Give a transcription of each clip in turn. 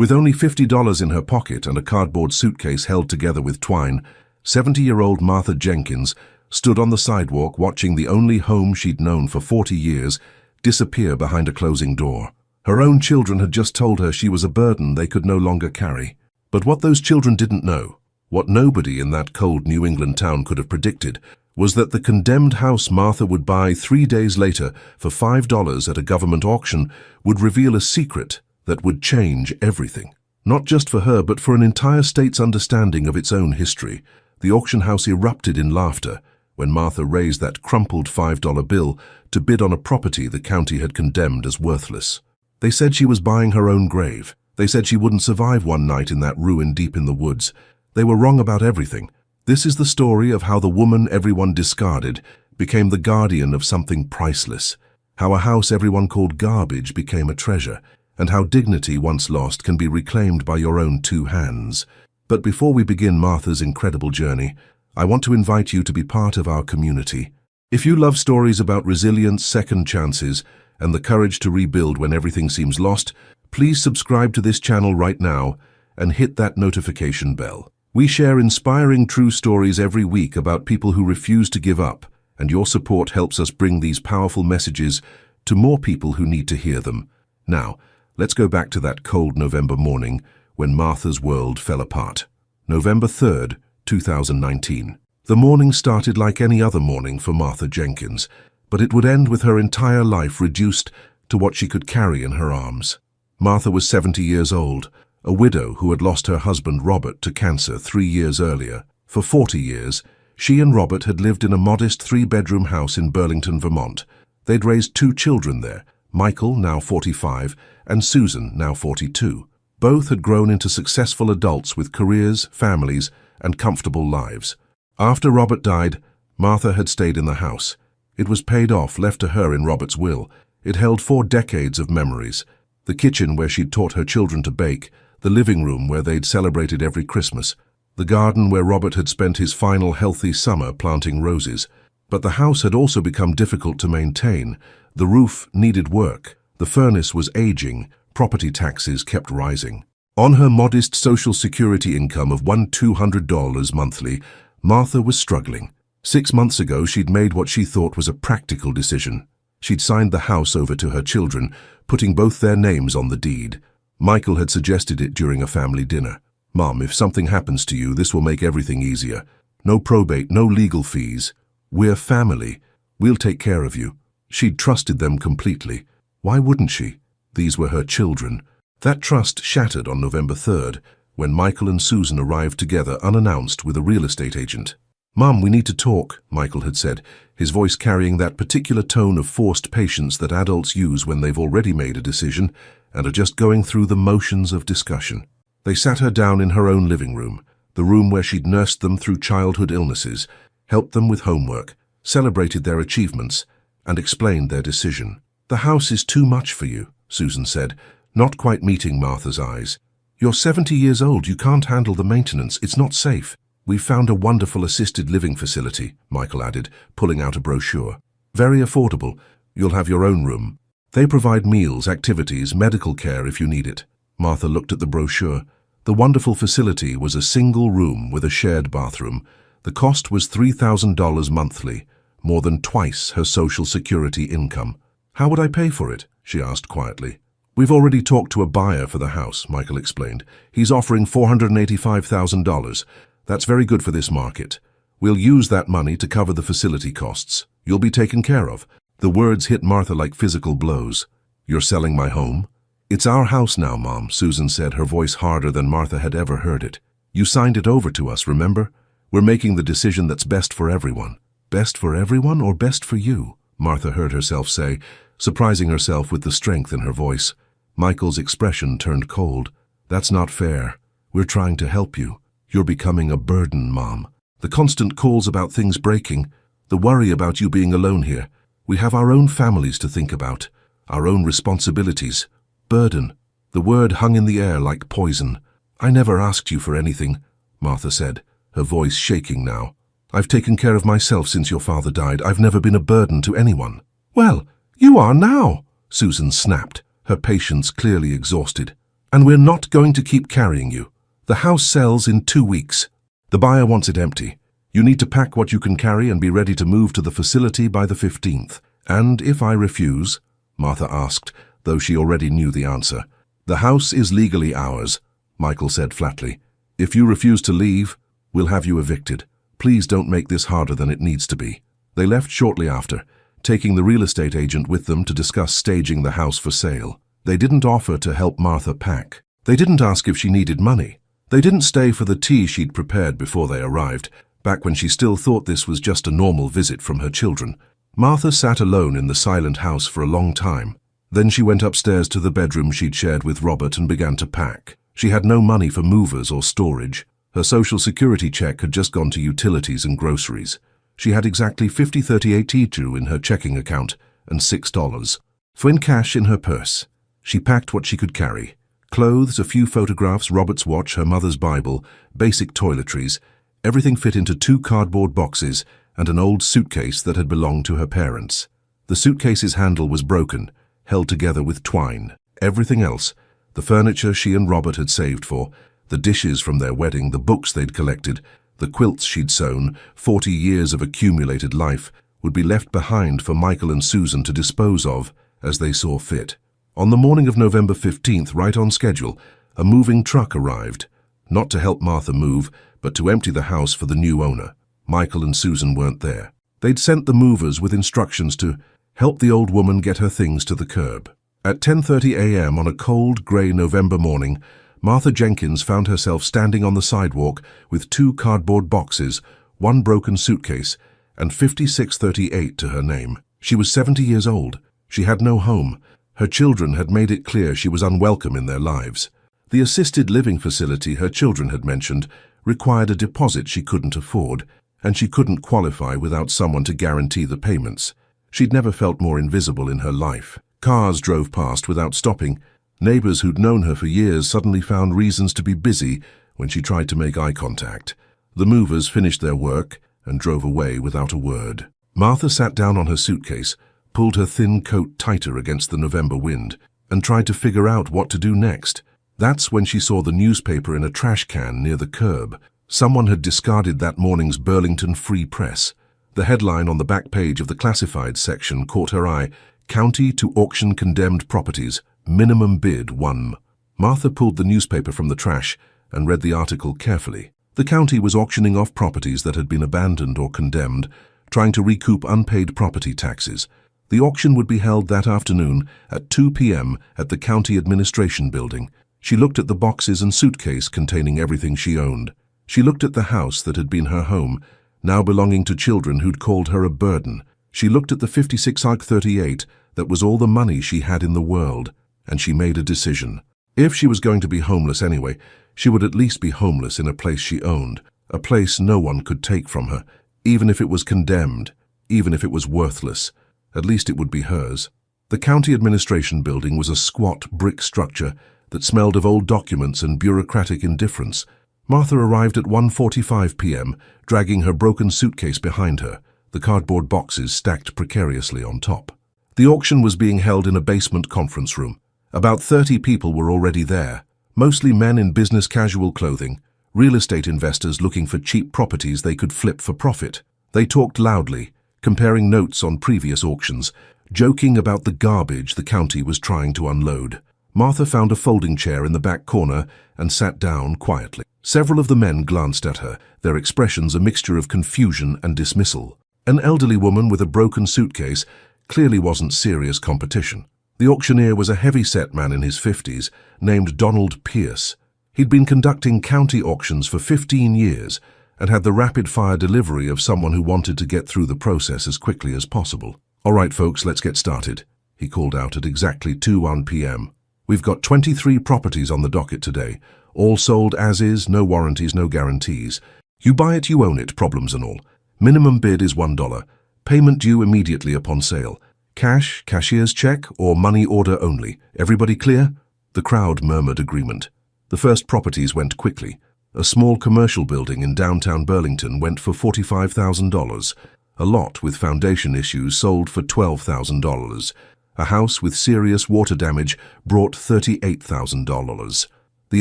With only $50 in her pocket and a cardboard suitcase held together with twine, 70-year-old Martha Jenkins stood on the sidewalk watching the only home she'd known for 40 years disappear behind a closing door. Her own children had just told her she was a burden they could no longer carry. But what those children didn't know, what nobody in that cold New England town could have predicted, was that the condemned house Martha would buy 3 days later for $5 at a government auction would reveal a secret that would change everything. Not just for her, but for an entire state's understanding of its own history. The auction house erupted in laughter when Martha raised that crumpled $5 bill to bid on a property the county had condemned as worthless. They said she was buying her own grave. They said she wouldn't survive one night in that ruin deep in the woods. They were wrong about everything. This is the story of how the woman everyone discarded became the guardian of something priceless, how a house everyone called garbage became a treasure, and how dignity once lost can be reclaimed by your own 2 hands. But before we begin Martha's incredible journey, I want to invite you to be part of our community. If you love stories about resilience, second chances, and the courage to rebuild when everything seems lost, please subscribe to this channel right now and hit that notification bell. We share inspiring true stories every week about people who refuse to give up, and your support helps us bring these powerful messages to more people who need to hear them. Now, let's go back to that cold November morning when Martha's world fell apart. November 3rd, 2019. The morning started like any other morning for Martha Jenkins, but it would end with her entire life reduced to what she could carry in her arms. Martha was 70 years old, a widow who had lost her husband Robert to cancer 3 years earlier. For 40 years, she and Robert had lived in a modest 3-bedroom house in Burlington, Vermont. They'd raised 2 children there, Michael, now 45, and Susan, now 42. Both had grown into successful adults with careers, families, and comfortable lives. After Robert died, Martha had stayed in the house. It was paid off, left to her in Robert's will. It held 4 decades of memories. The kitchen where she'd taught her children to bake, the living room where they'd celebrated every Christmas, the garden where Robert had spent his final healthy summer planting roses. But the house had also become difficult to maintain. The roof needed work, the furnace was aging, property taxes kept rising. On her modest Social Security income of $200 monthly, Martha was struggling. 6 months ago, she'd made what she thought was a practical decision. She'd signed the house over to her children, putting both their names on the deed. Michael had suggested it during a family dinner. "Mom, if something happens to you, this will make everything easier. No probate, no legal fees. We're family. We'll take care of you." She'd trusted them completely. Why wouldn't she? These were her children. That trust shattered on November 3rd, when Michael and Susan arrived together unannounced with a real estate agent. "Mom, we need to talk," Michael had said, his voice carrying that particular tone of forced patience that adults use when they've already made a decision and are just going through the motions of discussion. They sat her down in her own living room, the room where she'd nursed them through childhood illnesses, helped them with homework, celebrated their achievements, and explained their decision. "The house is too much for you," Susan said, not quite meeting Martha's eyes. "You're 70 years old. You can't handle the maintenance. It's not safe." "We've found a wonderful assisted living facility," Michael added, pulling out a brochure. "Very affordable. You'll have your own room. They provide meals, activities, medical care if you need it." Martha looked at the brochure. The wonderful facility was a single room with a shared bathroom. The cost was $3,000 monthly, more than twice her Social Security income. "How would I pay for it?" she asked quietly. "We've already talked to a buyer for the house," Michael explained. "He's offering $485,000. That's very good for this market. We'll use that money to cover the facility costs. You'll be taken care of." The words hit Martha like physical blows. "You're selling my home?" "It's our house now, Mom," Susan said, her voice harder than Martha had ever heard it. "You signed it over to us, remember? We're making the decision that's best for everyone." "Best for everyone or best for you?" Martha heard herself say, surprising herself with the strength in her voice. Michael's expression turned cold. "That's not fair. We're trying to help you. You're becoming a burden, Mom. The constant calls about things breaking, the worry about you being alone here. We have our own families to think about, our own responsibilities. Burden." The word hung in the air like poison. "I never asked you for anything," Martha said, her voice shaking now. "I've taken care of myself since your father died. I've never been a burden to anyone." "Well, you are now," Susan snapped, her patience clearly exhausted. And we're not going to keep carrying you. The house sells in 2 weeks. The buyer wants it empty. You need to pack what you can carry and be ready to move to the facility by the 15th. And if I refuse? Martha asked, though she already knew the answer. The house is legally ours, Michael said flatly. If you refuse to leave, we'll have you evicted. Please don't make this harder than it needs to be. They left shortly after, taking the real estate agent with them to discuss staging the house for sale. They didn't offer to help Martha pack. They didn't ask if she needed money. They didn't stay for the tea she'd prepared before they arrived, back when she still thought this was just a normal visit from her children. Martha sat alone in the silent house for a long time. Then she went upstairs to the bedroom she'd shared with Robert and began to pack. She had no money for movers or storage. Her social security check had just gone to utilities and groceries. She had exactly $50.38 in her checking account and $6 in cash in her purse. She packed what she could carry. Clothes, a few photographs, Robert's watch, her mother's Bible, basic toiletries. Everything fit into 2 cardboard boxes and an old suitcase that had belonged to her parents. The suitcase's handle was broken, held together with twine. Everything else, the furniture she and Robert had saved for, the dishes from their wedding, the books they'd collected, the quilts she'd sewn, 40 years of accumulated life, would be left behind for Michael and Susan to dispose of as they saw fit. On the morning of November 15th, right on schedule, a moving truck arrived, not to help Martha move, but to empty the house for the new owner. Michael and Susan weren't there. They'd sent the movers with instructions to help the old woman get her things to the curb. At 10:30 a.m. on a cold, grey November morning, Martha Jenkins found herself standing on the sidewalk with 2 cardboard boxes, 1 broken suitcase, and $56.38 to her name. She was 70 years old. She had no home. Her children had made it clear she was unwelcome in their lives. The assisted living facility her children had mentioned required a deposit she couldn't afford, and she couldn't qualify without someone to guarantee the payments. She'd never felt more invisible in her life. Cars drove past without stopping. Neighbors who'd known her for years suddenly found reasons to be busy when she tried to make eye contact. The movers finished their work and drove away without a word. Martha sat down on her suitcase, pulled her thin coat tighter against the November wind, and tried to figure out what to do next. That's when she saw the newspaper in a trash can near the curb. Someone had discarded that morning's Burlington Free Press. The headline on the back page of the classified section caught her eye: County to auction condemned properties, minimum bid 1. Martha pulled the newspaper from the trash and read the article carefully. The county was auctioning off properties that had been abandoned or condemned, trying to recoup unpaid property taxes. The auction would be held that afternoon at 2 p.m. at the county administration building. She looked at the boxes and suitcase containing everything she owned. She looked at the house that had been her home, now belonging to children who'd called her a burden. She looked at the $56.38 that was all the money she had in the world, and she made a decision. If she was going to be homeless anyway, she would at least be homeless in a place she owned, a place no one could take from her, even if it was condemned, even if it was worthless. At least it would be hers. The county administration building was a squat brick structure that smelled of old documents and bureaucratic indifference. Martha arrived at 1:45 p.m., dragging her broken suitcase behind her, the cardboard boxes stacked precariously on top. The auction was being held in a basement conference room. About 30 people were already there, mostly men in business casual clothing, real estate investors looking for cheap properties they could flip for profit. They talked loudly, comparing notes on previous auctions, joking about the garbage the county was trying to unload. Martha found a folding chair in the back corner and sat down quietly. Several of the men glanced at her, their expressions a mixture of confusion and dismissal. An elderly woman with a broken suitcase clearly wasn't serious competition. The auctioneer was a heavy-set man in his 50s named Donald Pierce. He'd been conducting county auctions for 15 years and had the rapid-fire delivery of someone who wanted to get through the process as quickly as possible. "All right, folks, let's get started," he called out at exactly 2:01 p.m. "We've got 23 properties on the docket today, all sold as is, no warranties, no guarantees. You buy it, you own it, problems and all. Minimum bid is $1. Payment due immediately upon sale. Cash, cashier's check, or money order only. Everybody clear?" The crowd murmured agreement. The first properties went quickly. A small commercial building in downtown Burlington went for $45,000. A lot with foundation issues sold for $12,000. A house with serious water damage brought $38,000. The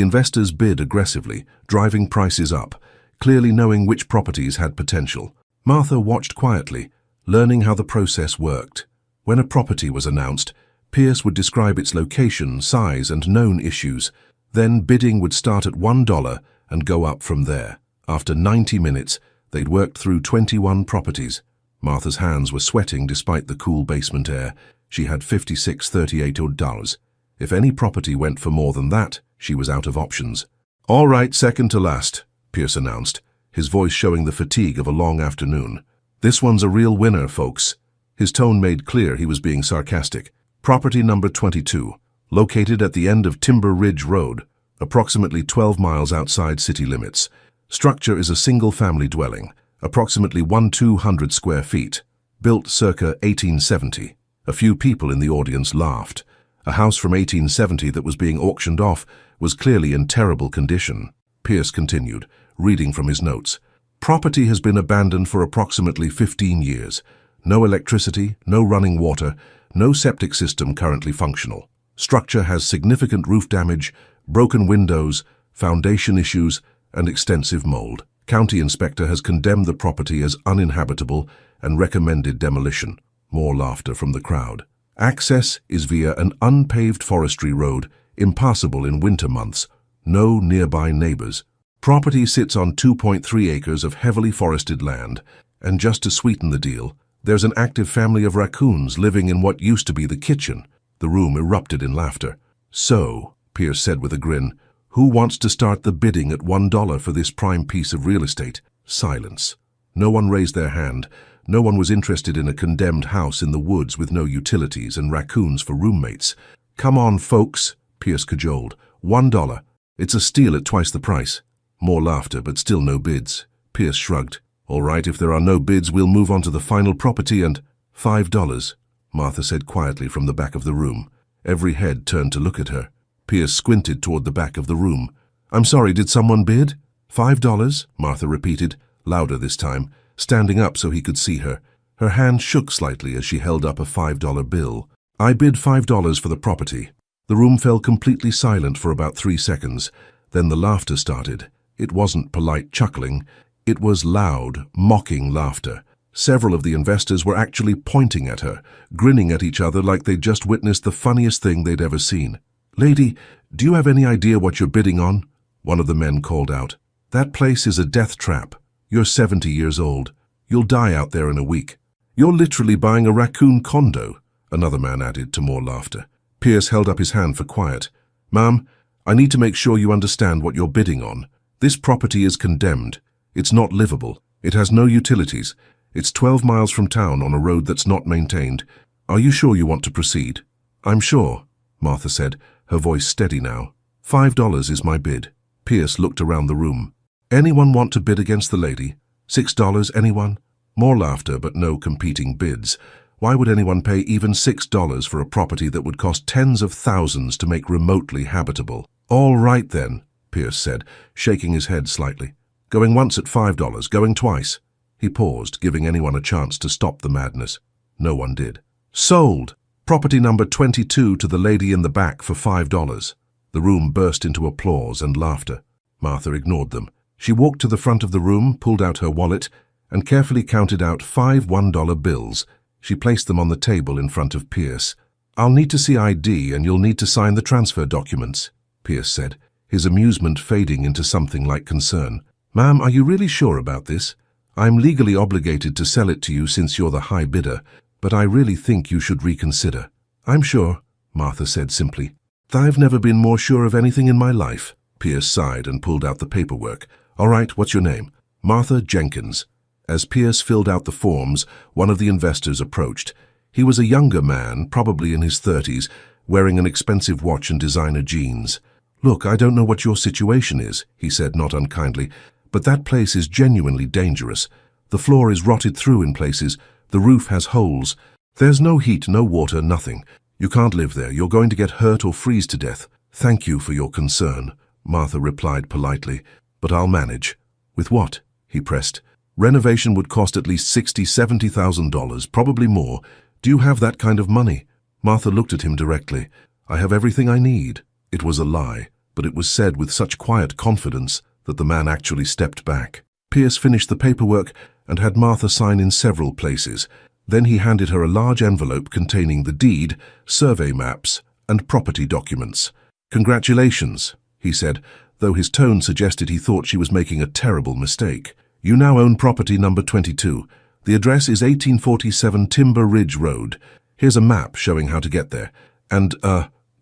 investors bid aggressively, driving prices up, clearly knowing which properties had potential. Martha watched quietly, learning how the process worked. When a property was announced, Pierce would describe its location, size, and known issues. Then bidding would start at $1 and go up from there. After 90 minutes, they'd worked through 21 properties. Martha's hands were sweating despite the cool basement air. She had $56.38. If any property went for more than that, she was out of options. "All right, second to last," Pierce announced, his voice showing the fatigue of a long afternoon. "This one's a real winner, folks." His tone made clear he was being sarcastic. Property number 22, located at the end of Timber Ridge Road, approximately 12 miles outside city limits. Structure is a single-family dwelling, approximately 1,200 square feet, built circa 1870. A few people in the audience laughed. A house from 1870 that was being auctioned off was clearly in terrible condition. Pierce continued, reading from his notes. Property has been abandoned for approximately 15 years. No electricity, no running water, no septic system currently functional. Structure has significant roof damage, broken windows, foundation issues, and extensive mold. County inspector has condemned the property as uninhabitable and recommended demolition. More laughter from the crowd. Access is via an unpaved forestry road, impassable in winter months. No nearby neighbors. Property sits on 2.3 acres of heavily forested land, and just to sweeten the deal, there's an active family of raccoons living in what used to be the kitchen. The room erupted in laughter. "So," Pierce said with a grin, "who wants to start the bidding at $1 for this prime piece of real estate?" Silence. No one raised their hand. No one was interested in a condemned house in the woods with no utilities and raccoons for roommates. "Come on, folks," Pierce cajoled. $1. It's a steal at twice the price." More laughter, but still no bids. Pierce shrugged. "All right, if there are no bids, we'll move on to the final property and—" $5, Martha said quietly from the back of the room. Every head turned to look at her. Pierce squinted toward the back of the room. "I'm sorry, did someone bid?" $5, Martha repeated, louder this time, standing up so he could see her. Her hand shook slightly as she held up a $5 bill. "I bid $5 for the property." The room fell completely silent for about 3 seconds. Then the laughter started. It wasn't polite chuckling. It was loud, mocking laughter. Several of the investors were actually pointing at her, grinning at each other like they'd just witnessed the funniest thing they'd ever seen. "Lady, do you have any idea what you're bidding on?" One of the men called out. "That place is a death trap. You're 70 years old. You'll die out there in a week. You're literally buying a raccoon condo," another man added to more laughter. Pierce held up his hand for quiet. "Ma'am, I need to make sure you understand what you're bidding on. This property is condemned. It's not livable. It has no utilities. It's 12 miles from town on a road that's not maintained. Are you sure you want to proceed?" "I'm sure," Martha said, her voice steady now. $5 is my bid." Pierce looked around the room. "Anyone want to bid against the lady? $6, anyone?" More laughter, but no competing bids. Why would anyone pay even $6 for a property that would cost tens of thousands to make remotely habitable? "All right then," Pierce said, shaking his head slightly. "Going once at $5, going twice." He paused, giving anyone a chance to stop the madness. No one did. "Sold! Property number 22 to the lady in the back for $5. The room burst into applause and laughter. Martha ignored them. She walked to the front of the room, pulled out her wallet, and carefully counted out 5 $1 bills. She placed them on the table in front of Pierce. "I'll need to see ID and you'll need to sign the transfer documents," Pierce said, his amusement fading into something like concern. "Ma'am, are you really sure about this? I'm legally obligated to sell it to you since you're the high bidder, but I really think you should reconsider." "I'm sure," Martha said simply. "I've never been more sure of anything in my life." Pierce sighed and pulled out the paperwork. "All right, what's your name?" "Martha Jenkins." As Pierce filled out the forms, one of the investors approached. He was a younger man, probably in his 30s, wearing an expensive watch and designer jeans. "Look, I don't know what your situation is," he said not unkindly, "but that place is genuinely dangerous. The floor is rotted through in places. The roof has holes. There's no heat, no water, nothing. You can't live there. You're going to get hurt or freeze to death." "Thank you for your concern," Martha replied politely, "but I'll manage." "With what?" he pressed. "Renovation would cost at least $60,000, $70,000, probably more. Do you have that kind of money?" Martha looked at him directly. "I have everything I need." It was a lie, but it was said with such quiet confidence that the man actually stepped back. Pierce finished the paperwork and had Martha sign in several places. Then he handed her a large envelope containing the deed, survey maps, and property documents. "Congratulations," he said, though his tone suggested he thought she was making a terrible mistake. "You now own property number 22. The address is 1847 Timber Ridge Road. Here's a map showing how to get there. And,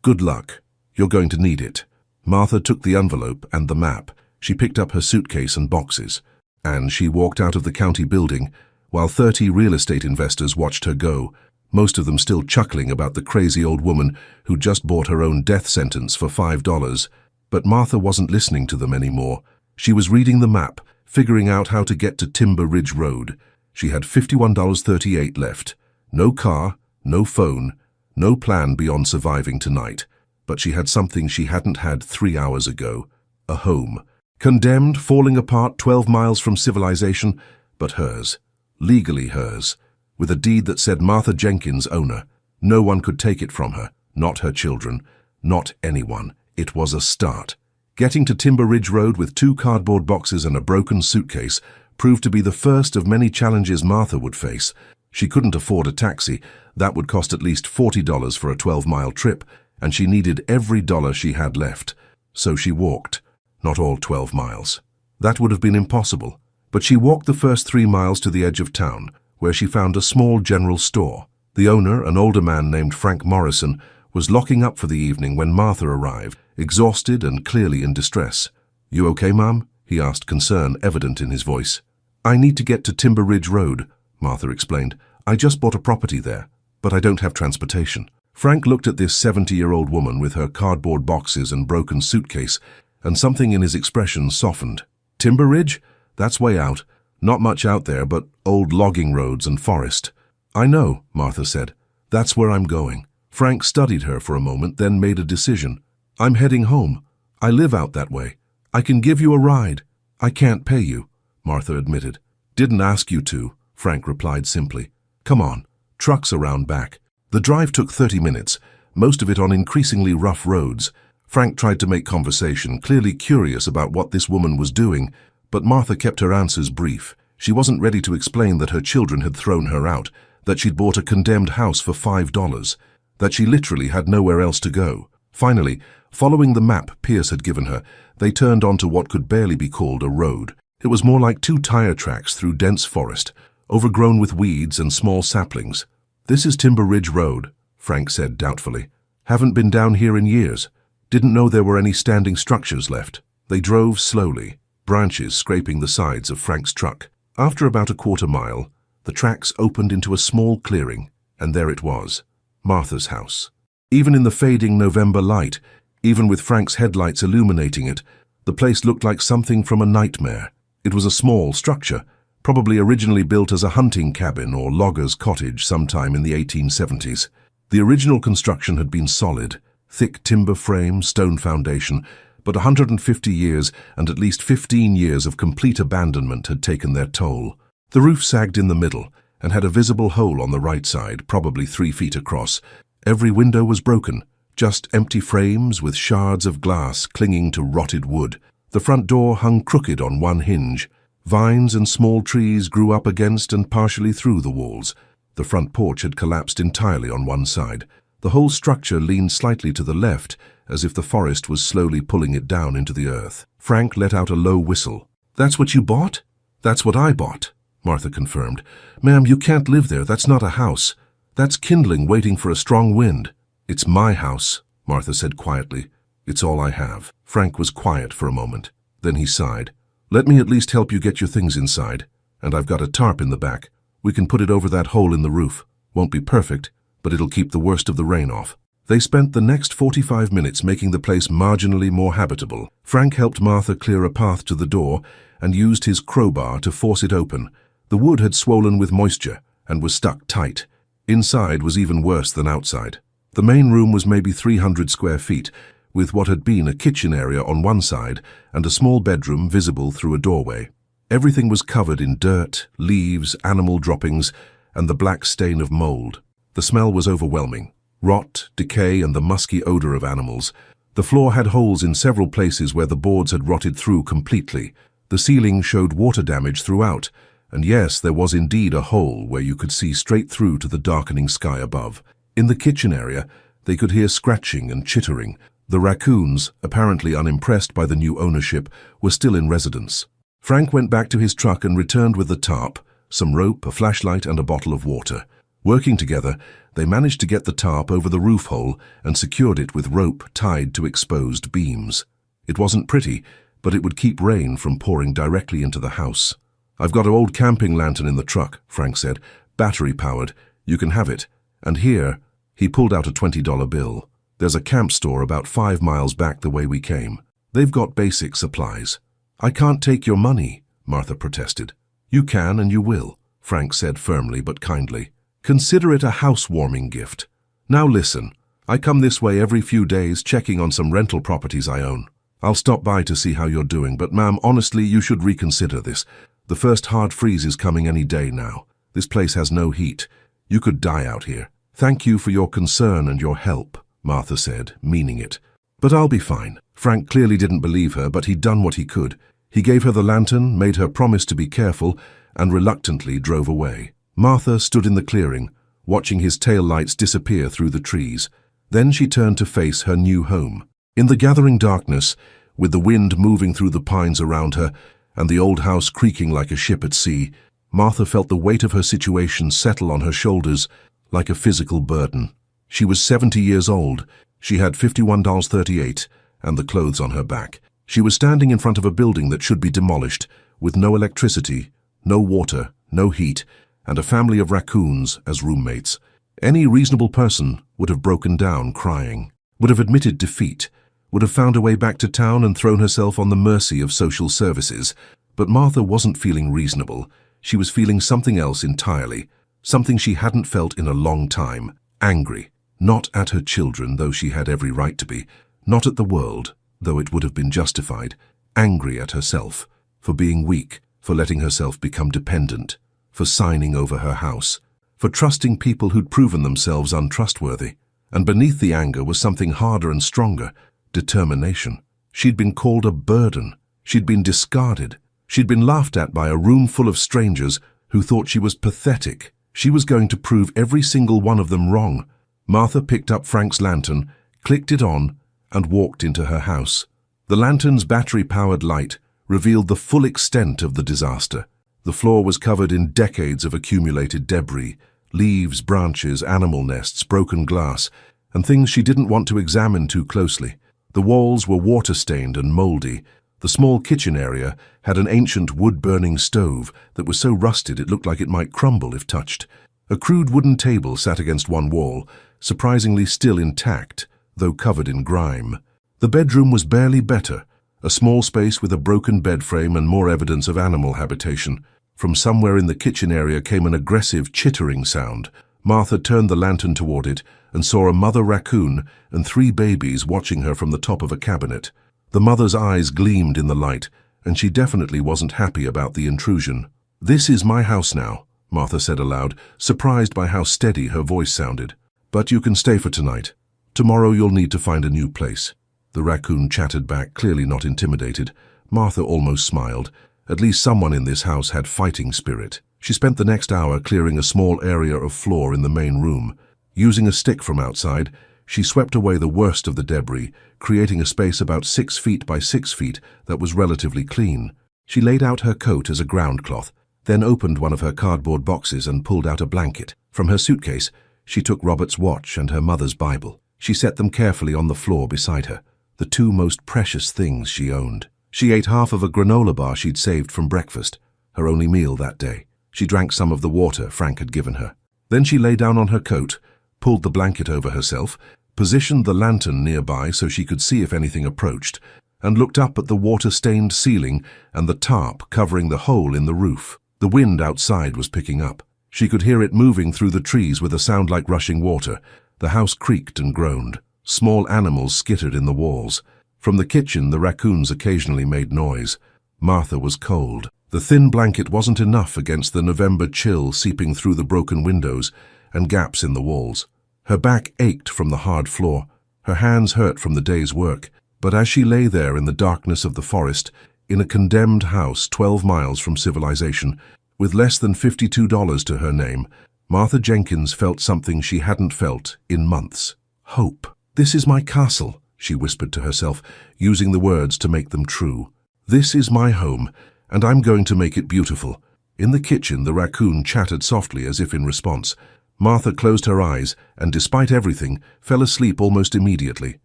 good luck. You're going to need it." Martha took the envelope and the map. She picked up her suitcase and boxes. And she walked out of the county building, while 30 real estate investors watched her go, most of them still chuckling about the crazy old woman who just bought her own death sentence for $5. But Martha wasn't listening to them anymore. She was reading the map, figuring out how to get to Timber Ridge Road. She had $51.38 left. No car, no phone, no plan beyond surviving tonight. But she had something she hadn't had 3 hours ago. A home. Condemned, falling apart 12 miles from civilization, but hers. Legally hers. With a deed that said Martha Jenkins, owner. No one could take it from her. Not her children. Not anyone. It was a start. Getting to Timber Ridge Road with 2 cardboard boxes and a broken suitcase proved to be the first of many challenges Martha would face. She couldn't afford a taxi. That would cost at least $40 for a 12-mile trip, and she needed every dollar she had left. So she walked. Not all 12 miles. That would have been impossible. But she walked the first 3 miles to the edge of town, where she found a small general store. The owner, an older man named Frank Morrison, was locking up for the evening when Martha arrived, exhausted and clearly in distress. "You okay, Mom?" he asked, concern evident in his voice. "I need to get to Timber Ridge Road," Martha explained. "I just bought a property there, but I don't have transportation." Frank looked at this 70-year-old woman with her cardboard boxes and broken suitcase, and something in his expression softened. "Timber Ridge? That's way out. Not much out there, but old logging roads and forest." "I know," Martha said. "That's where I'm going." Frank studied her for a moment, then made a decision. "I'm heading home. I live out that way. I can give you a ride." "I can't pay you," Martha admitted. "Didn't ask you to," Frank replied simply. "Come on. Trucks around back." The drive took 30 minutes, most of it on increasingly rough roads. Frank tried to make conversation, clearly curious about what this woman was doing, but Martha kept her answers brief. She wasn't ready to explain that her children had thrown her out, that she'd bought a condemned house for $5, that she literally had nowhere else to go. Finally, following the map Pierce had given her, they turned onto what could barely be called a road. It was more like 2 tire tracks through dense forest, overgrown with weeds and small saplings. "This is Timber Ridge Road," Frank said doubtfully. "Haven't been down here in years. Didn't know there were any standing structures left." They drove slowly, branches scraping the sides of Frank's truck. After about a quarter mile, the tracks opened into a small clearing, and there it was, Martha's house. Even in the fading November light, even with Frank's headlights illuminating it, the place looked like something from a nightmare. It was a small structure, probably originally built as a hunting cabin or logger's cottage sometime in the 1870s. The original construction had been solid, thick timber frame, stone foundation, but 150 years and at least 15 years of complete abandonment had taken their toll. The roof sagged in the middle and had a visible hole on the right side, probably 3 feet across. Every window was broken, just empty frames with shards of glass clinging to rotted wood. The front door hung crooked on one hinge. Vines and small trees grew up against and partially through the walls. The front porch had collapsed entirely on one side. The whole structure leaned slightly to the left, as if the forest was slowly pulling it down into the earth. Frank let out a low whistle. "That's what you bought?" "That's what I bought," Martha confirmed. "Ma'am, you can't live there. That's not a house. That's kindling waiting for a strong wind." "It's my house," Martha said quietly. "It's all I have." Frank was quiet for a moment. Then he sighed. "Let me at least help you get your things inside. And I've got a tarp in the back. We can put it over that hole in the roof. Won't be perfect, but it'll keep the worst of the rain off." They spent the next 45 minutes making the place marginally more habitable. Frank helped Martha clear a path to the door and used his crowbar to force it open. The wood had swollen with moisture and was stuck tight. Inside was even worse than outside. The main room was maybe 300 square feet, with what had been a kitchen area on one side and a small bedroom visible through a doorway. Everything was covered in dirt, leaves, animal droppings, and the black stain of mold. The smell was overwhelming. Rot, decay, and the musky odor of animals. The floor had holes in several places where the boards had rotted through completely. The ceiling showed water damage throughout, and yes, there was indeed a hole where you could see straight through to the darkening sky above. In the kitchen area, they could hear scratching and chittering. The raccoons, apparently unimpressed by the new ownership, were still in residence. Frank went back to his truck and returned with the tarp, some rope, a flashlight, and a bottle of water. Working together, they managed to get the tarp over the roof hole and secured it with rope tied to exposed beams. It wasn't pretty, but it would keep rain from pouring directly into the house. "I've got an old camping lantern in the truck," Frank said. "Battery-powered. You can have it. And here," he pulled out a $20 bill. "There's a camp store about 5 miles back the way we came. They've got basic supplies." "I can't take your money," Martha protested. "You can and you will," Frank said firmly but kindly. "Consider it a housewarming gift. Now listen, I come this way every few days checking on some rental properties I own. I'll stop by to see how you're doing, but ma'am, honestly, you should reconsider this. The first hard freeze is coming any day now. This place has no heat. You could die out here. Thank you for your concern and your help," Martha said, meaning it. "But I'll be fine." Frank clearly didn't believe her, but he'd done what he could. He gave her the lantern, made her promise to be careful, and reluctantly drove away. Martha stood in the clearing, watching his tail lights disappear through the trees. Then she turned to face her new home. In the gathering darkness, with the wind moving through the pines around her and the old house creaking like a ship at sea, Martha felt the weight of her situation settle on her shoulders like a physical burden. She was 70 years old. She had $51.38 and the clothes on her back. She was standing in front of a building that should be demolished, with no electricity, no water, no heat, and a family of raccoons as roommates. Any reasonable person would have broken down crying, would have admitted defeat, would have found a way back to town and thrown herself on the mercy of social services. But Martha wasn't feeling reasonable. She was feeling something else entirely, something she hadn't felt in a long time. Angry, not at her children, though she had every right to be, not at the world, though it would have been justified, angry at herself, for being weak, for letting herself become dependent, for signing over her house, for trusting people who'd proven themselves untrustworthy. And beneath the anger was something harder and stronger, determination. She'd been called a burden. She'd been discarded. She'd been laughed at by a room full of strangers who thought she was pathetic. She was going to prove every single one of them wrong. Martha picked up Frank's lantern, clicked it on, and walked into her house. The lantern's battery-powered light revealed the full extent of the disaster. The floor was covered in decades of accumulated debris, leaves, branches, animal nests, broken glass, and things she didn't want to examine too closely. The walls were water-stained and moldy. The small kitchen area had an ancient wood-burning stove that was so rusted it looked like it might crumble if touched. A crude wooden table sat against one wall, surprisingly still intact, though covered in grime. The bedroom was barely better, a small space with a broken bed frame and more evidence of animal habitation. From somewhere in the kitchen area came an aggressive chittering sound. Martha turned the lantern toward it and saw a mother raccoon and 3 babies watching her from the top of a cabinet. The mother's eyes gleamed in the light, and she definitely wasn't happy about the intrusion. "This is my house now," Martha said aloud, surprised by how steady her voice sounded. "But you can stay for tonight. Tomorrow you'll need to find a new place." The raccoon chattered back, clearly not intimidated. Martha almost smiled. At least someone in this house had fighting spirit. She spent the next hour clearing a small area of floor in the main room. Using a stick from outside, she swept away the worst of the debris, creating a space about 6 feet by 6 feet that was relatively clean. She laid out her coat as a ground cloth, then opened one of her cardboard boxes and pulled out a blanket. From her suitcase, she took Robert's watch and her mother's Bible. She set them carefully on the floor beside her, the 2 most precious things she owned. She ate half of a granola bar she'd saved from breakfast, her only meal that day. She drank some of the water Frank had given her. Then she lay down on her coat, pulled the blanket over herself, positioned the lantern nearby so she could see if anything approached, and looked up at the water-stained ceiling and the tarp covering the hole in the roof. The wind outside was picking up. She could hear it moving through the trees with a sound like rushing water. The house creaked and groaned. Small animals skittered in the walls. From the kitchen, the raccoons occasionally made noise. Martha was cold. The thin blanket wasn't enough against the November chill seeping through the broken windows and gaps in the walls. Her back ached from the hard floor. Her hands hurt from the day's work. But as she lay there in the darkness of the forest, in a condemned house 12 miles from civilization, with less than $52 to her name, Martha Jenkins felt something she hadn't felt in months. Hope. "This is my castle," she whispered to herself, using the words to make them true. "This is my home, and I'm going to make it beautiful." In the kitchen, the raccoon chattered softly as if in response. Martha closed her eyes and, despite everything, fell asleep almost immediately.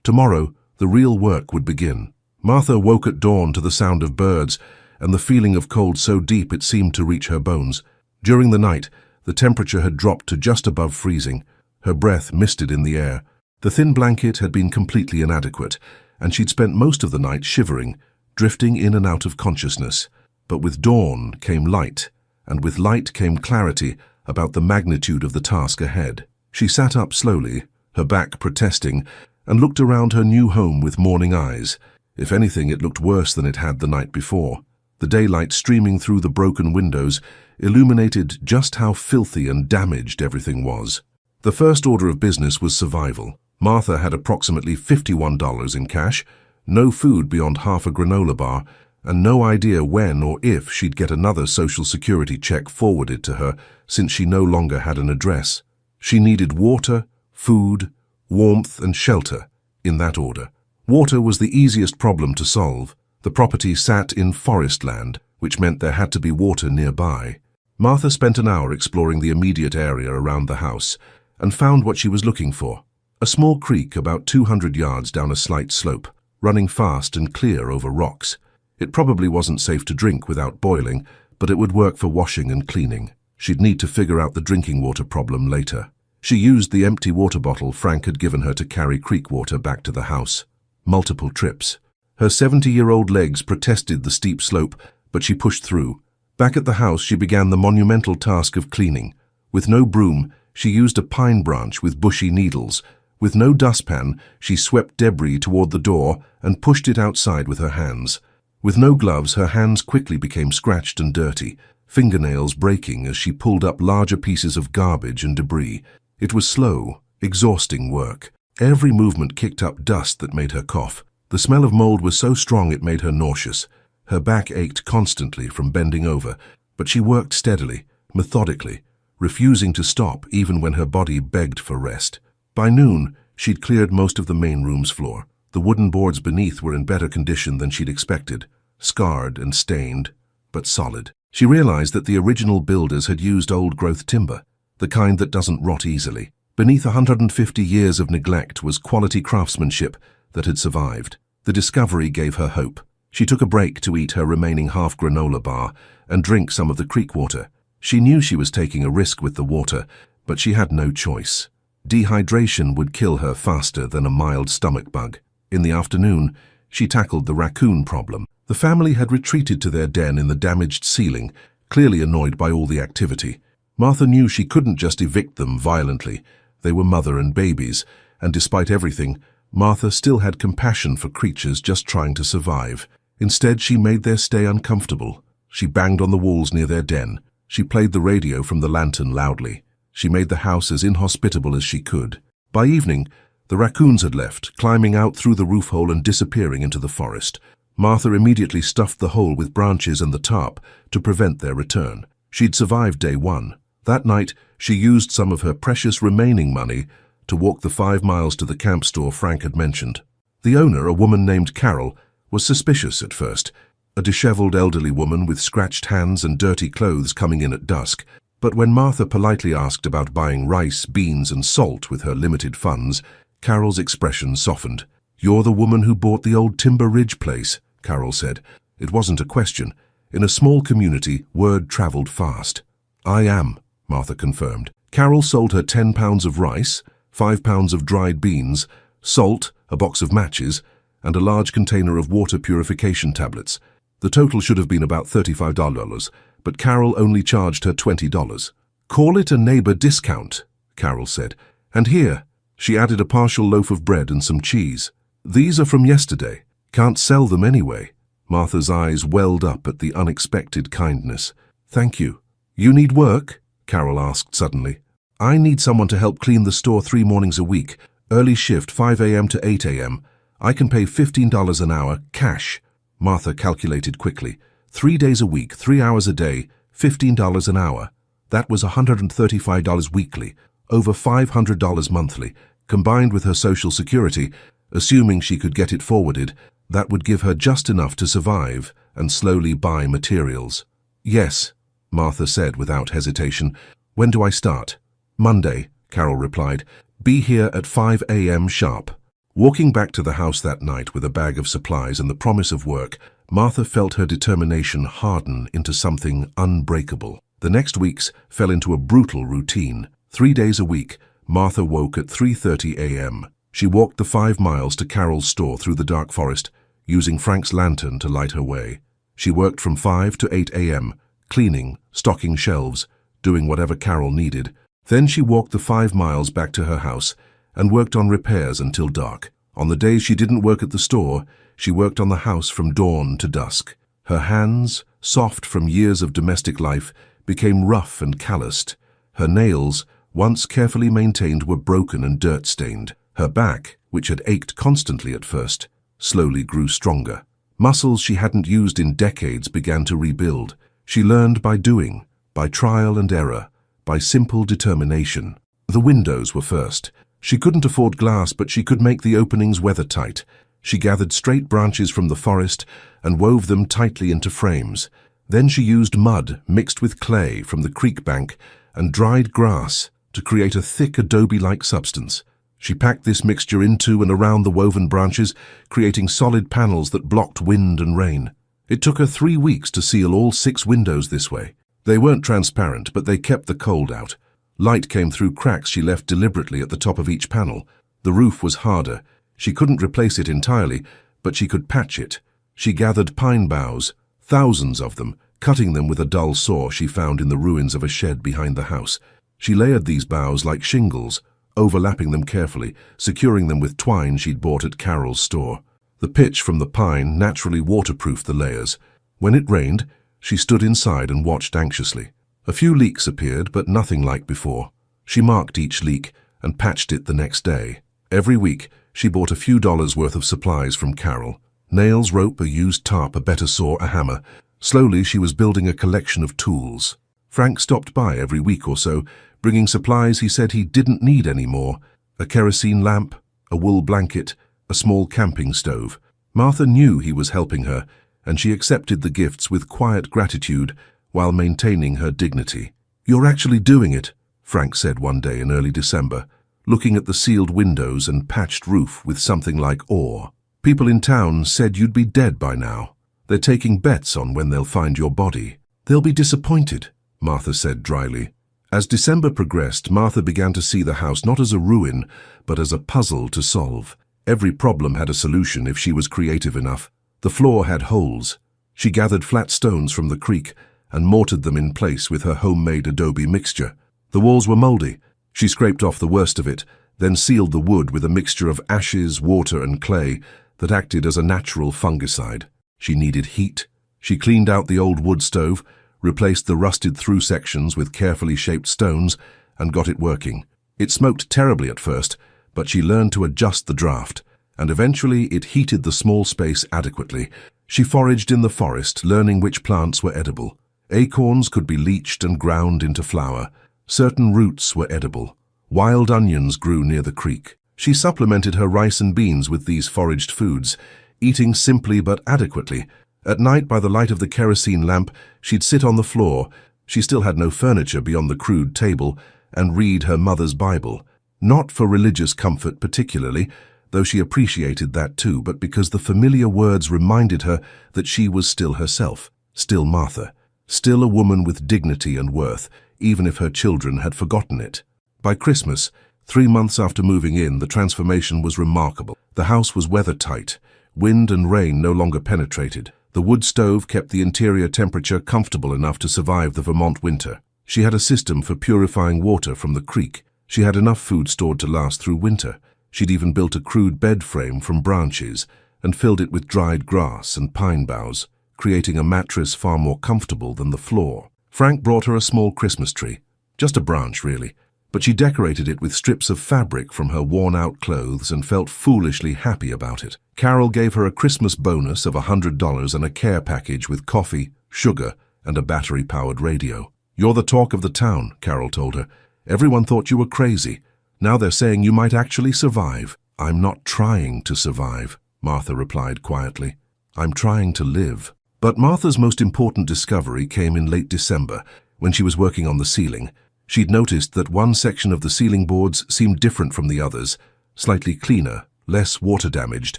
Tomorrow, the real work would begin. Martha woke at dawn to the sound of birds and the feeling of cold so deep it seemed to reach her bones. During the night, the temperature had dropped to just above freezing. Her breath misted in the air. The thin blanket had been completely inadequate, and she'd spent most of the night shivering, drifting in and out of consciousness. But with dawn came light, and with light came clarity about the magnitude of the task ahead. She sat up slowly, her back protesting, and looked around her new home with morning eyes. If anything, it looked worse than it had the night before. The daylight streaming through the broken windows illuminated just how filthy and damaged everything was. The first order of business was survival. Martha had approximately $51 in cash, no food beyond half a granola bar, and no idea when or if she'd get another Social Security check forwarded to her since she no longer had an address. She needed water, food, warmth, and shelter, in that order. Water was the easiest problem to solve. The property sat in forest land, which meant there had to be water nearby. Martha spent an hour exploring the immediate area around the house and found what she was looking for. A small creek about 200 yards down a slight slope, running fast and clear over rocks. It probably wasn't safe to drink without boiling, but it would work for washing and cleaning. She'd need to figure out the drinking water problem later. She used the empty water bottle Frank had given her to carry creek water back to the house. Multiple trips. Her 70-year-old legs protested the steep slope, but she pushed through. Back at the house, she began the monumental task of cleaning. With no broom, she used a pine branch with bushy needles. With no dustpan, she swept debris toward the door and pushed it outside with her hands. With no gloves, her hands quickly became scratched and dirty, fingernails breaking as she pulled up larger pieces of garbage and debris. It was slow, exhausting work. Every movement kicked up dust that made her cough. The smell of mold was so strong it made her nauseous. Her back ached constantly from bending over, but she worked steadily, methodically, refusing to stop even when her body begged for rest. By noon, she'd cleared most of the main room's floor. The wooden boards beneath were in better condition than she'd expected, scarred and stained, but solid. She realized that the original builders had used old-growth timber, the kind that doesn't rot easily. Beneath 150 years of neglect was quality craftsmanship that had survived. The discovery gave her hope. She took a break to eat her remaining half granola bar and drink some of the creek water. She knew she was taking a risk with the water, but she had no choice. Dehydration would kill her faster than a mild stomach bug. In the afternoon, she tackled the raccoon problem. The family had retreated to their den in the damaged ceiling, clearly annoyed by all the activity. Martha knew she couldn't just evict them violently. They were mother and babies, and despite everything, Martha still had compassion for creatures just trying to survive. Instead, she made their stay uncomfortable. She banged on the walls near their den. She played the radio from the lantern loudly. She made the house as inhospitable as she could. By evening, the raccoons had left, climbing out through the roof hole and disappearing into the forest. Martha immediately stuffed the hole with branches and the tarp to prevent their return. She'd survived day one. That night, she used some of her precious remaining money to walk the 5 miles to the camp store Frank had mentioned. The owner, a woman named Carol, was suspicious at first, a disheveled elderly woman with scratched hands and dirty clothes coming in at dusk. But when Martha politely asked about buying rice, beans, and salt with her limited funds, Carol's expression softened. "You're the woman who bought the old Timber Ridge place," Carol said. It wasn't a question. In a small community, word traveled fast. "I am," Martha confirmed. Carol sold her 10 pounds of rice, 5 pounds of dried beans, salt, a box of matches, and a large container of water purification tablets. The total should have been about $35, but Carol only charged her $20. "Call it a neighbor discount," Carol said. "And here," she added a partial loaf of bread and some cheese. "These are from yesterday. Can't sell them anyway." Martha's eyes welled up at the unexpected kindness. "Thank you." "You need work?" Carol asked suddenly. I need someone to help clean the store 3 mornings a week. Early shift, 5 a.m. to 8 a.m. I can pay $15 an hour, cash. Martha calculated quickly. 3 days a week, 3 hours a day, $15 an hour. That was $135 weekly, over $500 monthly. Combined with her Social Security, assuming she could get it forwarded, that would give her just enough to survive and slowly buy materials. Yes, Martha said without hesitation. When do I start? Monday, Carol replied. Be here at 5 a.m. sharp. Walking back to the house that night with a bag of supplies and the promise of work, Martha felt her determination harden into something unbreakable. The next weeks fell into a brutal routine. 3 days a week, Martha woke at 3:30 a.m. She walked the 5 miles to Carol's store through the dark forest, using Frank's lantern to light her way. She worked from 5 to 8 a.m., cleaning, stocking shelves, doing whatever Carol needed. Then she walked the 5 miles back to her house and worked on repairs until dark. On the days she didn't work at the store, she worked on the house from dawn to dusk. Her hands, soft from years of domestic life, became rough and calloused. Her nails, once carefully maintained, were broken and dirt-stained. Her back, which had ached constantly at first, slowly grew stronger. Muscles she hadn't used in decades began to rebuild. She learned by doing, by trial and error, by simple determination. The windows were first. She couldn't afford glass, but she could make the openings weather-tight. She gathered straight branches from the forest and wove them tightly into frames. Then she used mud mixed with clay from the creek bank and dried grass to create a thick adobe-like substance. She packed this mixture into and around the woven branches, creating solid panels that blocked wind and rain. It took her 3 weeks to seal all 6 windows this way. They weren't transparent, but they kept the cold out. Light came through cracks she left deliberately at the top of each panel. The roof was harder. She couldn't replace it entirely, but she could patch it. She gathered pine boughs, thousands of them, cutting them with a dull saw she found in the ruins of a shed behind the house. She layered these boughs like shingles, overlapping them carefully, securing them with twine she'd bought at Carol's store. The pitch from the pine naturally waterproofed the layers. When it rained, she stood inside and watched anxiously. A few leaks appeared, but nothing like before. She marked each leak and patched it the next day. Every week, she bought a few dollars worth of supplies from Carol. Nails, rope, a used tarp, a better saw, a hammer. Slowly, she was building a collection of tools. Frank stopped by every week or so, bringing supplies he said he didn't need anymore. A kerosene lamp, a wool blanket, a small camping stove. Martha knew he was helping her, and she accepted the gifts with quiet gratitude while maintaining her dignity. "You're actually doing it," Frank said one day in early December, looking at the sealed windows and patched roof with something like awe. "People in town said you'd be dead by now. They're taking bets on when they'll find your body." "They'll be disappointed," Martha said dryly. As December progressed, Martha began to see the house not as a ruin, but as a puzzle to solve. Every problem had a solution if she was creative enough. The floor had holes. She gathered flat stones from the creek and mortared them in place with her homemade adobe mixture. The walls were moldy. She scraped off the worst of it, then sealed the wood with a mixture of ashes, water, and clay that acted as a natural fungicide. She needed heat. She cleaned out the old wood stove, replaced the rusted-through sections with carefully shaped stones, and got it working. It smoked terribly at first, but she learned to adjust the draft, and eventually it heated the small space adequately. She foraged in the forest, learning which plants were edible. Acorns could be leached and ground into flour. Certain roots were edible. Wild onions grew near the creek. She supplemented her rice and beans with these foraged foods, eating simply but adequately. At night, by the light of the kerosene lamp, she'd sit on the floor. She still had no furniture beyond the crude table, and read her mother's Bible. Not for religious comfort particularly, though she appreciated that too, but because the familiar words reminded her that she was still herself, still Martha, still a woman with dignity and worth, even if her children had forgotten it. By Christmas, 3 months after moving in, the transformation was remarkable. The house was weather-tight. Wind and rain no longer penetrated. The wood stove kept the interior temperature comfortable enough to survive the Vermont winter. She had a system for purifying water from the creek. She had enough food stored to last through winter. She'd even built a crude bed frame from branches and filled it with dried grass and pine boughs, creating a mattress far more comfortable than the floor. Frank brought her a small Christmas tree. Just a branch, really. but she decorated it with strips of fabric from her worn-out clothes and felt foolishly happy about it. Carol gave her a Christmas bonus of $100 and a care package with coffee, sugar, and a battery-powered radio. "You're the talk of the town," Carol told her. "Everyone thought you were crazy. Now they're saying you might actually survive." "I'm not trying to survive," Martha replied quietly. "I'm trying to live." But Martha's most important discovery came in late December, when she was working on the ceiling. She'd noticed that one section of the ceiling boards seemed different from the others, slightly cleaner, less water-damaged,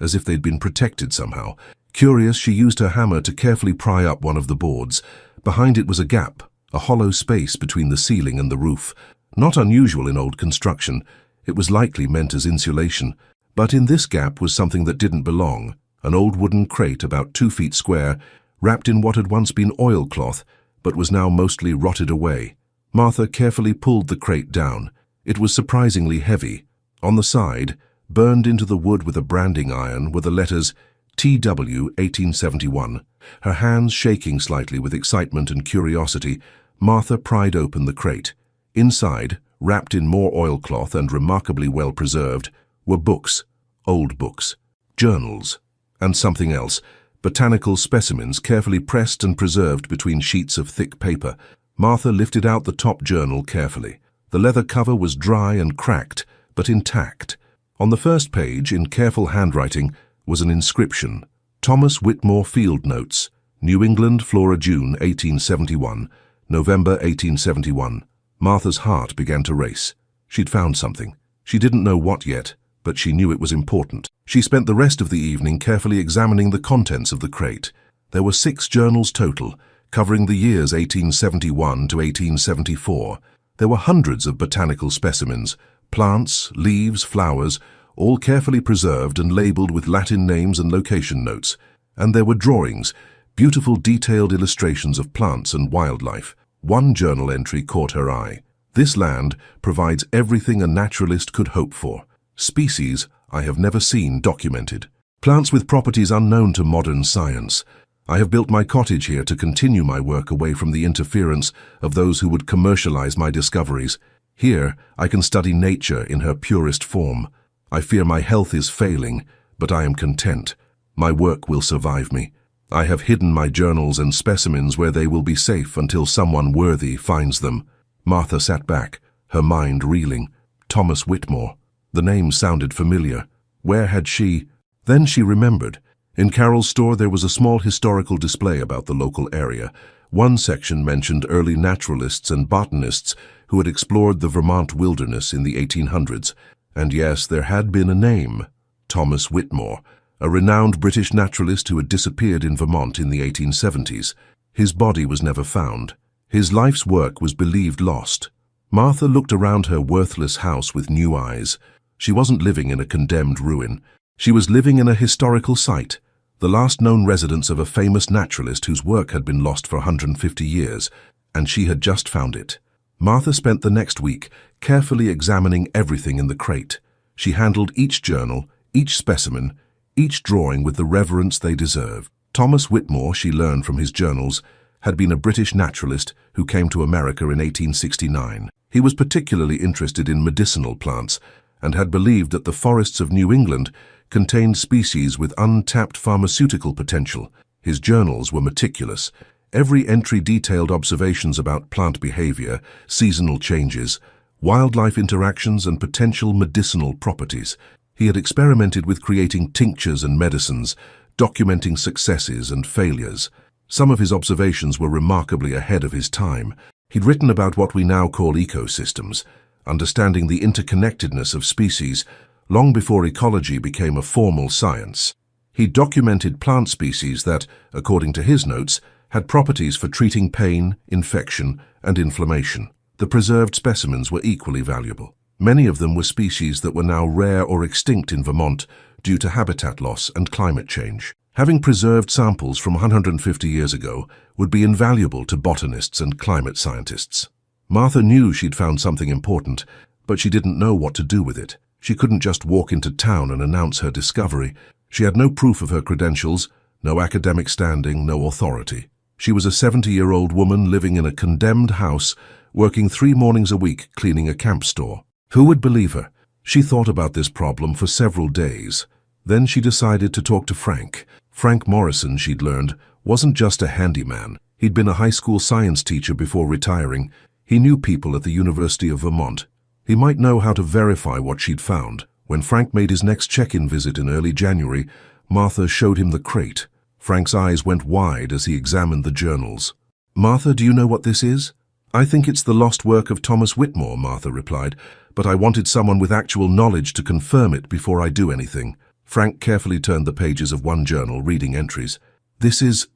as if they'd been protected somehow. Curious, she used her hammer to carefully pry up one of the boards. Behind it was a gap, a hollow space between the ceiling and the roof. Not unusual in old construction, it was likely meant as insulation. But in this gap was something that didn't belong, an old wooden crate about 2 feet square, wrapped in what had once been oilcloth, but was now mostly rotted away. Martha carefully pulled the crate down. It was surprisingly heavy. On the side, burned into the wood with a branding iron, were the letters TW 1871. Her hands shaking slightly with excitement and curiosity, Martha pried open the crate. Inside, wrapped in more oilcloth and remarkably well preserved, were books, old books, journals, and something else, botanical specimens carefully pressed and preserved between sheets of thick paper. Martha lifted out the top journal carefully. The leather cover was dry and cracked, but intact. On the first page, in careful handwriting, was an inscription: Thomas Whitmore Field Notes, New England, Flora, June 1871, November 1871. Martha's heart began to race. She'd found something. She didn't know what yet, but she knew it was important. She spent the rest of the evening carefully examining the contents of the crate. There were 6 journals total, covering the years 1871 to 1874. There were hundreds of botanical specimens, plants, leaves, flowers, all carefully preserved and labeled with Latin names and location notes. And there were drawings, beautiful detailed illustrations of plants and wildlife. One journal entry caught her eye. "This land provides everything a naturalist could hope for. Species I have never seen documented. Plants with properties unknown to modern science. I have built my cottage here to continue my work away from the interference of those who would commercialize my discoveries. Here, I can study nature in her purest form. I fear my health is failing, but I am content. My work will survive me. I have hidden my journals and specimens where they will be safe until someone worthy finds them." Martha sat back, her mind reeling. Thomas Whitmore. The name sounded familiar. Where had she? Then she remembered. In Carol's store there was a small historical display about the local area. One section mentioned early naturalists and botanists who had explored the Vermont wilderness in the 1800s. And yes, there had been a name: Thomas Whitmore, a renowned British naturalist who had disappeared in Vermont in the 1870s. His body was never found. His life's work was believed lost. Martha looked around her worthless house with new eyes. She wasn't living in a condemned ruin. She was living in a historical site, the last known residence of a famous naturalist whose work had been lost for 150 years, and she had just found it. Martha spent the next week carefully examining everything in the crate. She handled each journal, each specimen, each drawing with the reverence they deserved. Thomas Whitmore, she learned from his journals, had been a British naturalist who came to America in 1869. He was particularly interested in medicinal plants and had believed that the forests of New England contained species with untapped pharmaceutical potential. His journals were meticulous. Every entry detailed observations about plant behavior, seasonal changes, wildlife interactions, and potential medicinal properties. He had experimented with creating tinctures and medicines, documenting successes and failures. Some of his observations were remarkably ahead of his time. He'd written about what we now call ecosystems, understanding the interconnectedness of species long before ecology became a formal science. He documented plant species that, according to his notes, had properties for treating pain, infection, and inflammation. The preserved specimens were equally valuable. Many of them were species that were now rare or extinct in Vermont due to habitat loss and climate change. Having preserved samples from 150 years ago would be invaluable to botanists and climate scientists. Martha knew she'd found something important, but she didn't know what to do with it. She couldn't just walk into town and announce her discovery. She had no proof of her credentials, no academic standing, no authority. She was a 70-year-old woman living in a condemned house, working 3 mornings a week cleaning a camp store. Who would believe her? She thought about this problem for several days. Then she decided to talk to Frank. Frank Morrison, she'd learned, wasn't just a handyman. He'd been a high school science teacher before retiring. He knew people at the University of Vermont. He might know how to verify what she'd found. When Frank made his next check-in visit in early January, Martha showed him the crate. Frank's eyes went wide as he examined the journals. "Martha, do you know what this is?" "I think it's the lost work of Thomas Whitmore," Martha replied, "but I wanted someone with actual knowledge to confirm it before I do anything." Frank carefully turned the pages of one journal, reading entries. This is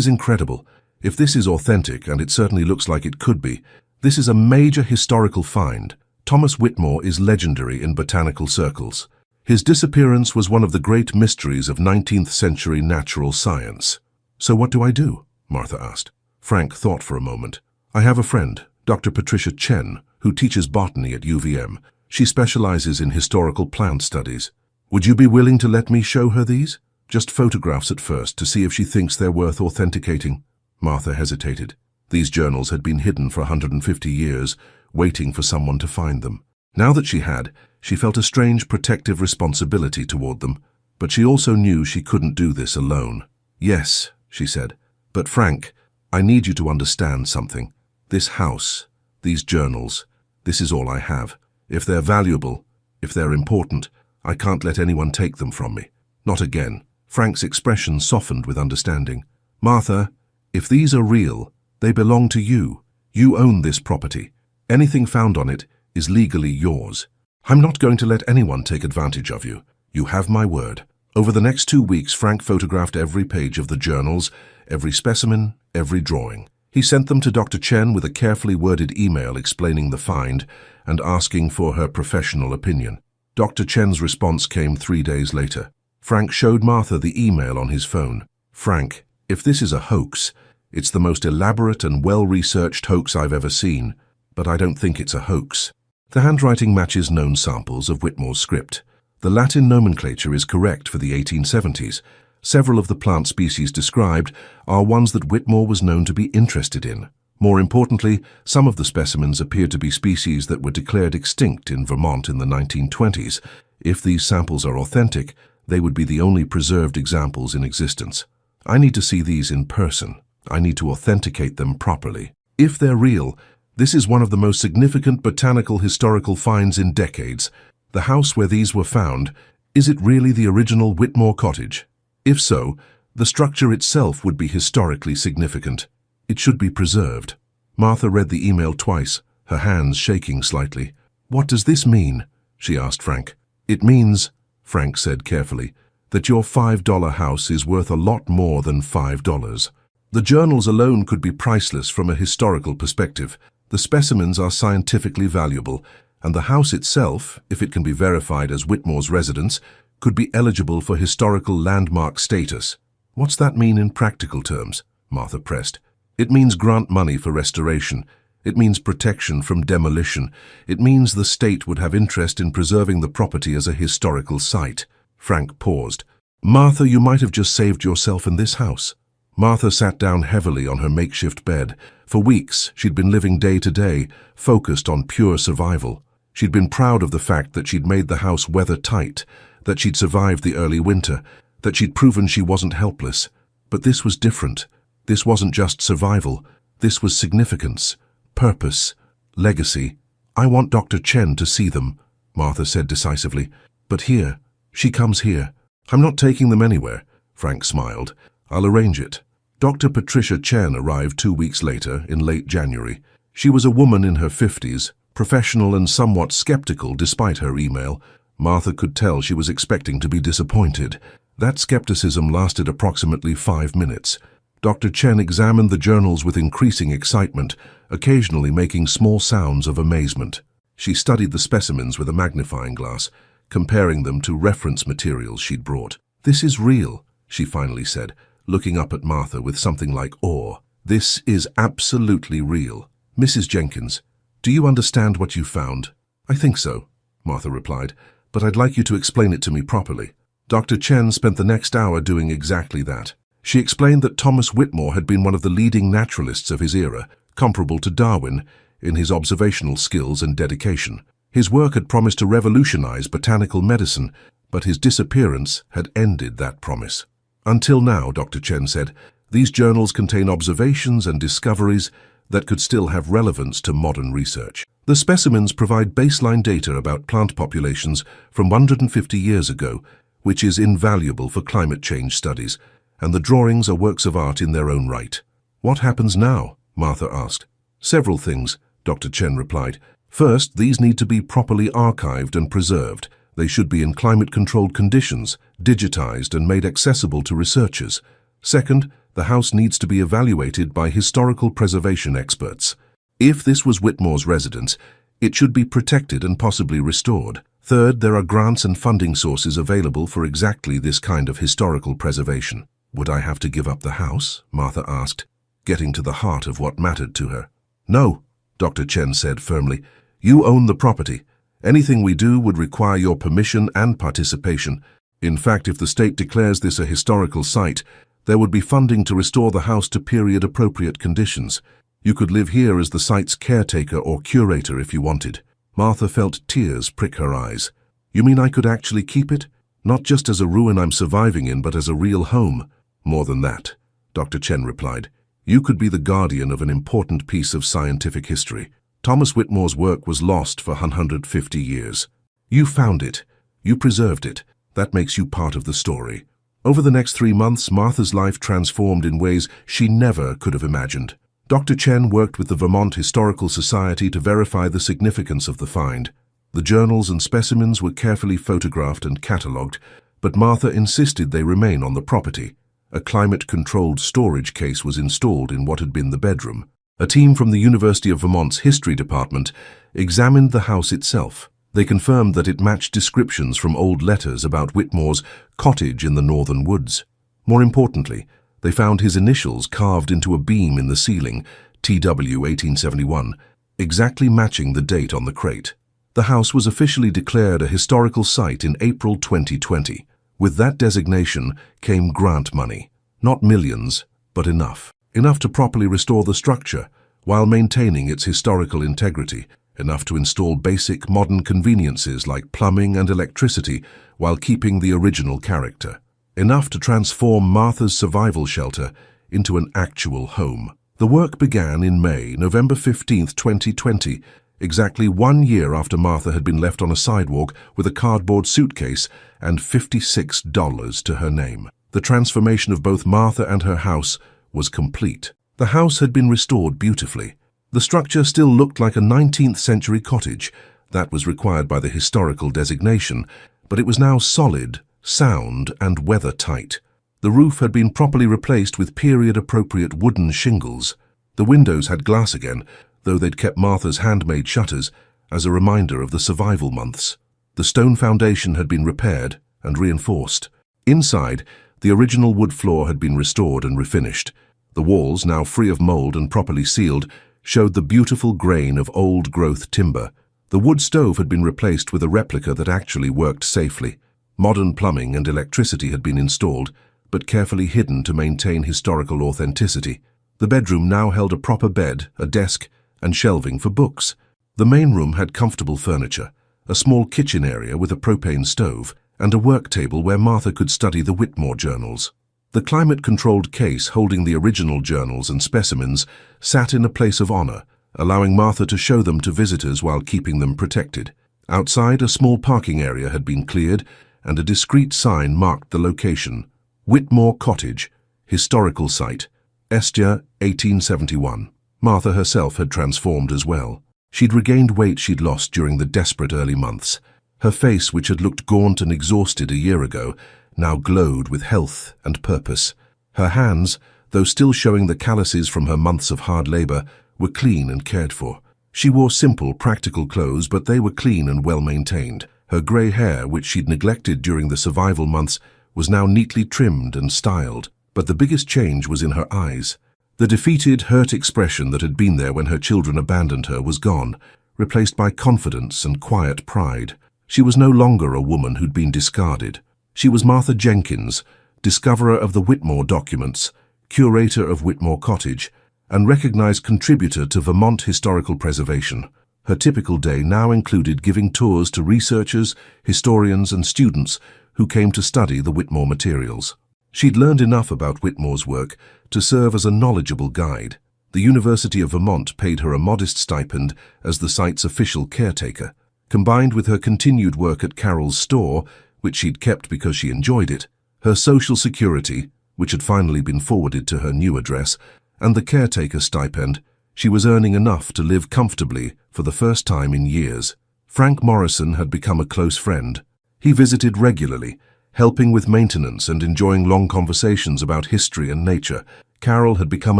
incredible. If this is authentic, and it certainly looks like it could be, this is a major historical find. Thomas Whitmore is legendary in botanical circles. His disappearance was one of the great mysteries of 19th century natural science. "So what do I do?" Martha asked. Frank thought for a moment. "I have a friend, Dr. Patricia Chen, who teaches botany at UVM. She specializes in historical plant studies. Would you be willing to let me show her these? Just photographs at first, to see if she thinks they're worth authenticating." Martha hesitated. These journals had been hidden for 150 years, waiting for someone to find them. Now that she had, she felt a strange protective responsibility toward them, but she also knew she couldn't do this alone. "Yes," she said, "but Frank, I need you to understand something. This house, these journals, this is all I have. If they're valuable, if they're important, I can't let anyone take them from me. Not again." Frank's expression softened with understanding. "Martha, if these are real, they belong to you. You own this property. Anything found on it is legally yours. I'm not going to let anyone take advantage of you. You have my word." Over the next 2 weeks, Frank photographed every page of the journals, every specimen, every drawing. He sent them to Dr. Chen with a carefully worded email explaining the find and asking for her professional opinion. Dr. Chen's response came 3 days later. Frank showed Martha the email on his phone. "Frank, if this is a hoax, it's the most elaborate and well-researched hoax I've ever seen, but I don't think it's a hoax." The handwriting matches known samples of Whitmore's script. The Latin nomenclature is correct for the 1870s. Several of the plant species described are ones that Whitmore was known to be interested in. More importantly, some of the specimens appear to be species that were declared extinct in Vermont in the 1920s. If these samples are authentic, they would be the only preserved examples in existence. I need to see these in person. I need to authenticate them properly. If they're real, this is one of the most significant botanical historical finds in decades. The house where these were found, is it really the original Whitmore cottage? If so, the structure itself would be historically significant. It should be preserved. Martha read the email twice, her hands shaking slightly. "What does this mean?" she asked Frank. "It means," Frank said carefully, "that your $5 house is worth a lot more than $5. The journals alone could be priceless from a historical perspective. The specimens are scientifically valuable, and the house itself, if it can be verified as Whitmore's residence, could be eligible for historical landmark status." "What's that mean in practical terms?" Martha pressed. "It means grant money for restoration. It means protection from demolition. It means the state would have interest in preserving the property as a historical site." Frank paused. "Martha, you might have just saved yourself in this house." Martha sat down heavily on her makeshift bed. For weeks, she'd been living day to day, focused on pure survival. She'd been proud of the fact that she'd made the house weather-tight, that she'd survived the early winter, that she'd proven she wasn't helpless. But this was different. This wasn't just survival. This was significance, purpose, legacy. "I want Dr. Chen to see them," Martha said decisively. "But here, she comes here." "I'm not taking them anywhere," Frank smiled. "I'll arrange it." Dr. Patricia Chen arrived 2 weeks later, in late January. She was a woman in her 50s, professional and somewhat skeptical despite her email. Martha could tell she was expecting to be disappointed. That skepticism lasted approximately 5 minutes. Dr. Chen examined the journals with increasing excitement, occasionally making small sounds of amazement. She studied the specimens with a magnifying glass, comparing them to reference materials she'd brought. "This is real," she finally said, looking up at Martha with something like awe. "This is absolutely real. Mrs. Jenkins, do you understand what you found?" "I think so," Martha replied, "but I'd like you to explain it to me properly." Dr. Chen spent the next hour doing exactly that. She explained that Thomas Whitmore had been one of the leading naturalists of his era, comparable to Darwin in his observational skills and dedication. His work had promised to revolutionize botanical medicine, but his disappearance had ended that promise. Until now, Dr. Chen said, these journals contain observations and discoveries that could still have relevance to modern research. The specimens provide baseline data about plant populations from 150 years ago, which is invaluable for climate change studies, and the drawings are works of art in their own right. What happens now? Martha asked. Several things, Dr. Chen replied. First, these need to be properly archived and preserved. They should be in climate-controlled conditions, digitized and made accessible to researchers. Second, the house needs to be evaluated by historical preservation experts. If this was Whitmore's residence, it should be protected and possibly restored. Third, there are grants and funding sources available for exactly this kind of historical preservation. Would I have to give up the house? Martha asked, getting to the heart of what mattered to her. No, Dr. Chen said firmly. You own the property. Anything we do would require your permission and participation. In fact, if the state declares this a historical site, there would be funding to restore the house to period-appropriate conditions. You could live here as the site's caretaker or curator if you wanted. Martha felt tears prick her eyes. You mean I could actually keep it? Not just as a ruin I'm surviving in, but as a real home. More than that, Dr. Chen replied. You could be the guardian of an important piece of scientific history. Thomas Whitmore's work was lost for 150 years. You found it. You preserved it. That makes you part of the story. Over the next 3 months, Martha's life transformed in ways she never could have imagined. Dr. Chen worked with the Vermont Historical Society to verify the significance of the find. The journals and specimens were carefully photographed and catalogued, but Martha insisted they remain on the property. A climate-controlled storage case was installed in what had been the bedroom. A team from the University of Vermont's History Department examined the house itself. They confirmed that it matched descriptions from old letters about Whitmore's cottage in the northern woods. More importantly, they found his initials carved into a beam in the ceiling, TW 1871, exactly matching the date on the crate. The house was officially declared a historical site in April 2020. With that designation came grant money. Not millions, but enough. Enough to properly restore the structure, while maintaining its historical integrity. Enough to install basic modern conveniences like plumbing and electricity, while keeping the original character. Enough to transform Martha's survival shelter into an actual home. The work began in May, November 15, 2020, exactly 1 year after Martha had been left on a sidewalk with a cardboard suitcase and $56 to her name. The transformation of both Martha and her house was complete. The house had been restored beautifully. The structure still looked like a 19th century cottage. That was required by the historical designation, but it was now solid, sound, and weather-tight. The roof had been properly replaced with period-appropriate wooden shingles. The windows had glass again, though they'd kept Martha's handmade shutters as a reminder of the survival months. The stone foundation had been repaired and reinforced. Inside, the original wood floor had been restored and refinished. The walls, now free of mold and properly sealed, showed the beautiful grain of old-growth timber. The wood stove had been replaced with a replica that actually worked safely. Modern plumbing and electricity had been installed, but carefully hidden to maintain historical authenticity. The bedroom now held a proper bed, a desk, and shelving for books. The main room had comfortable furniture, a small kitchen area with a propane stove, and a work table where Martha could study the Whitmore journals. The climate-controlled case holding the original journals and specimens sat in a place of honor, allowing Martha to show them to visitors while keeping them protected. Outside, a small parking area had been cleared, and a discreet sign marked the location. Whitmore Cottage, Historical Site, Estia, 1871. Martha herself had transformed as well. She'd regained weight she'd lost during the desperate early months. Her face, which had looked gaunt and exhausted a year ago, now glowed with health and purpose. Her hands, though still showing the calluses from her months of hard labor, were clean and cared for. She wore simple, practical clothes, but they were clean and well-maintained. Her grey hair, which she'd neglected during the survival months, was now neatly trimmed and styled. But the biggest change was in her eyes. The defeated, hurt expression that had been there when her children abandoned her was gone, replaced by confidence and quiet pride. She was no longer a woman who'd been discarded. She was Martha Jenkins, discoverer of the Whitmore documents, curator of Whitmore Cottage, and recognized contributor to Vermont historical preservation. Her typical day now included giving tours to researchers, historians, and students who came to study the Whitmore materials. She'd learned enough about Whitmore's work to serve as a knowledgeable guide. The University of Vermont paid her a modest stipend as the site's official caretaker. Combined with her continued work at Carol's store, which she'd kept because she enjoyed it, her Social Security, which had finally been forwarded to her new address, and the caretaker stipend, she was earning enough to live comfortably for the first time in years. Frank Morrison had become a close friend. He visited regularly, helping with maintenance and enjoying long conversations about history and nature. Carol had become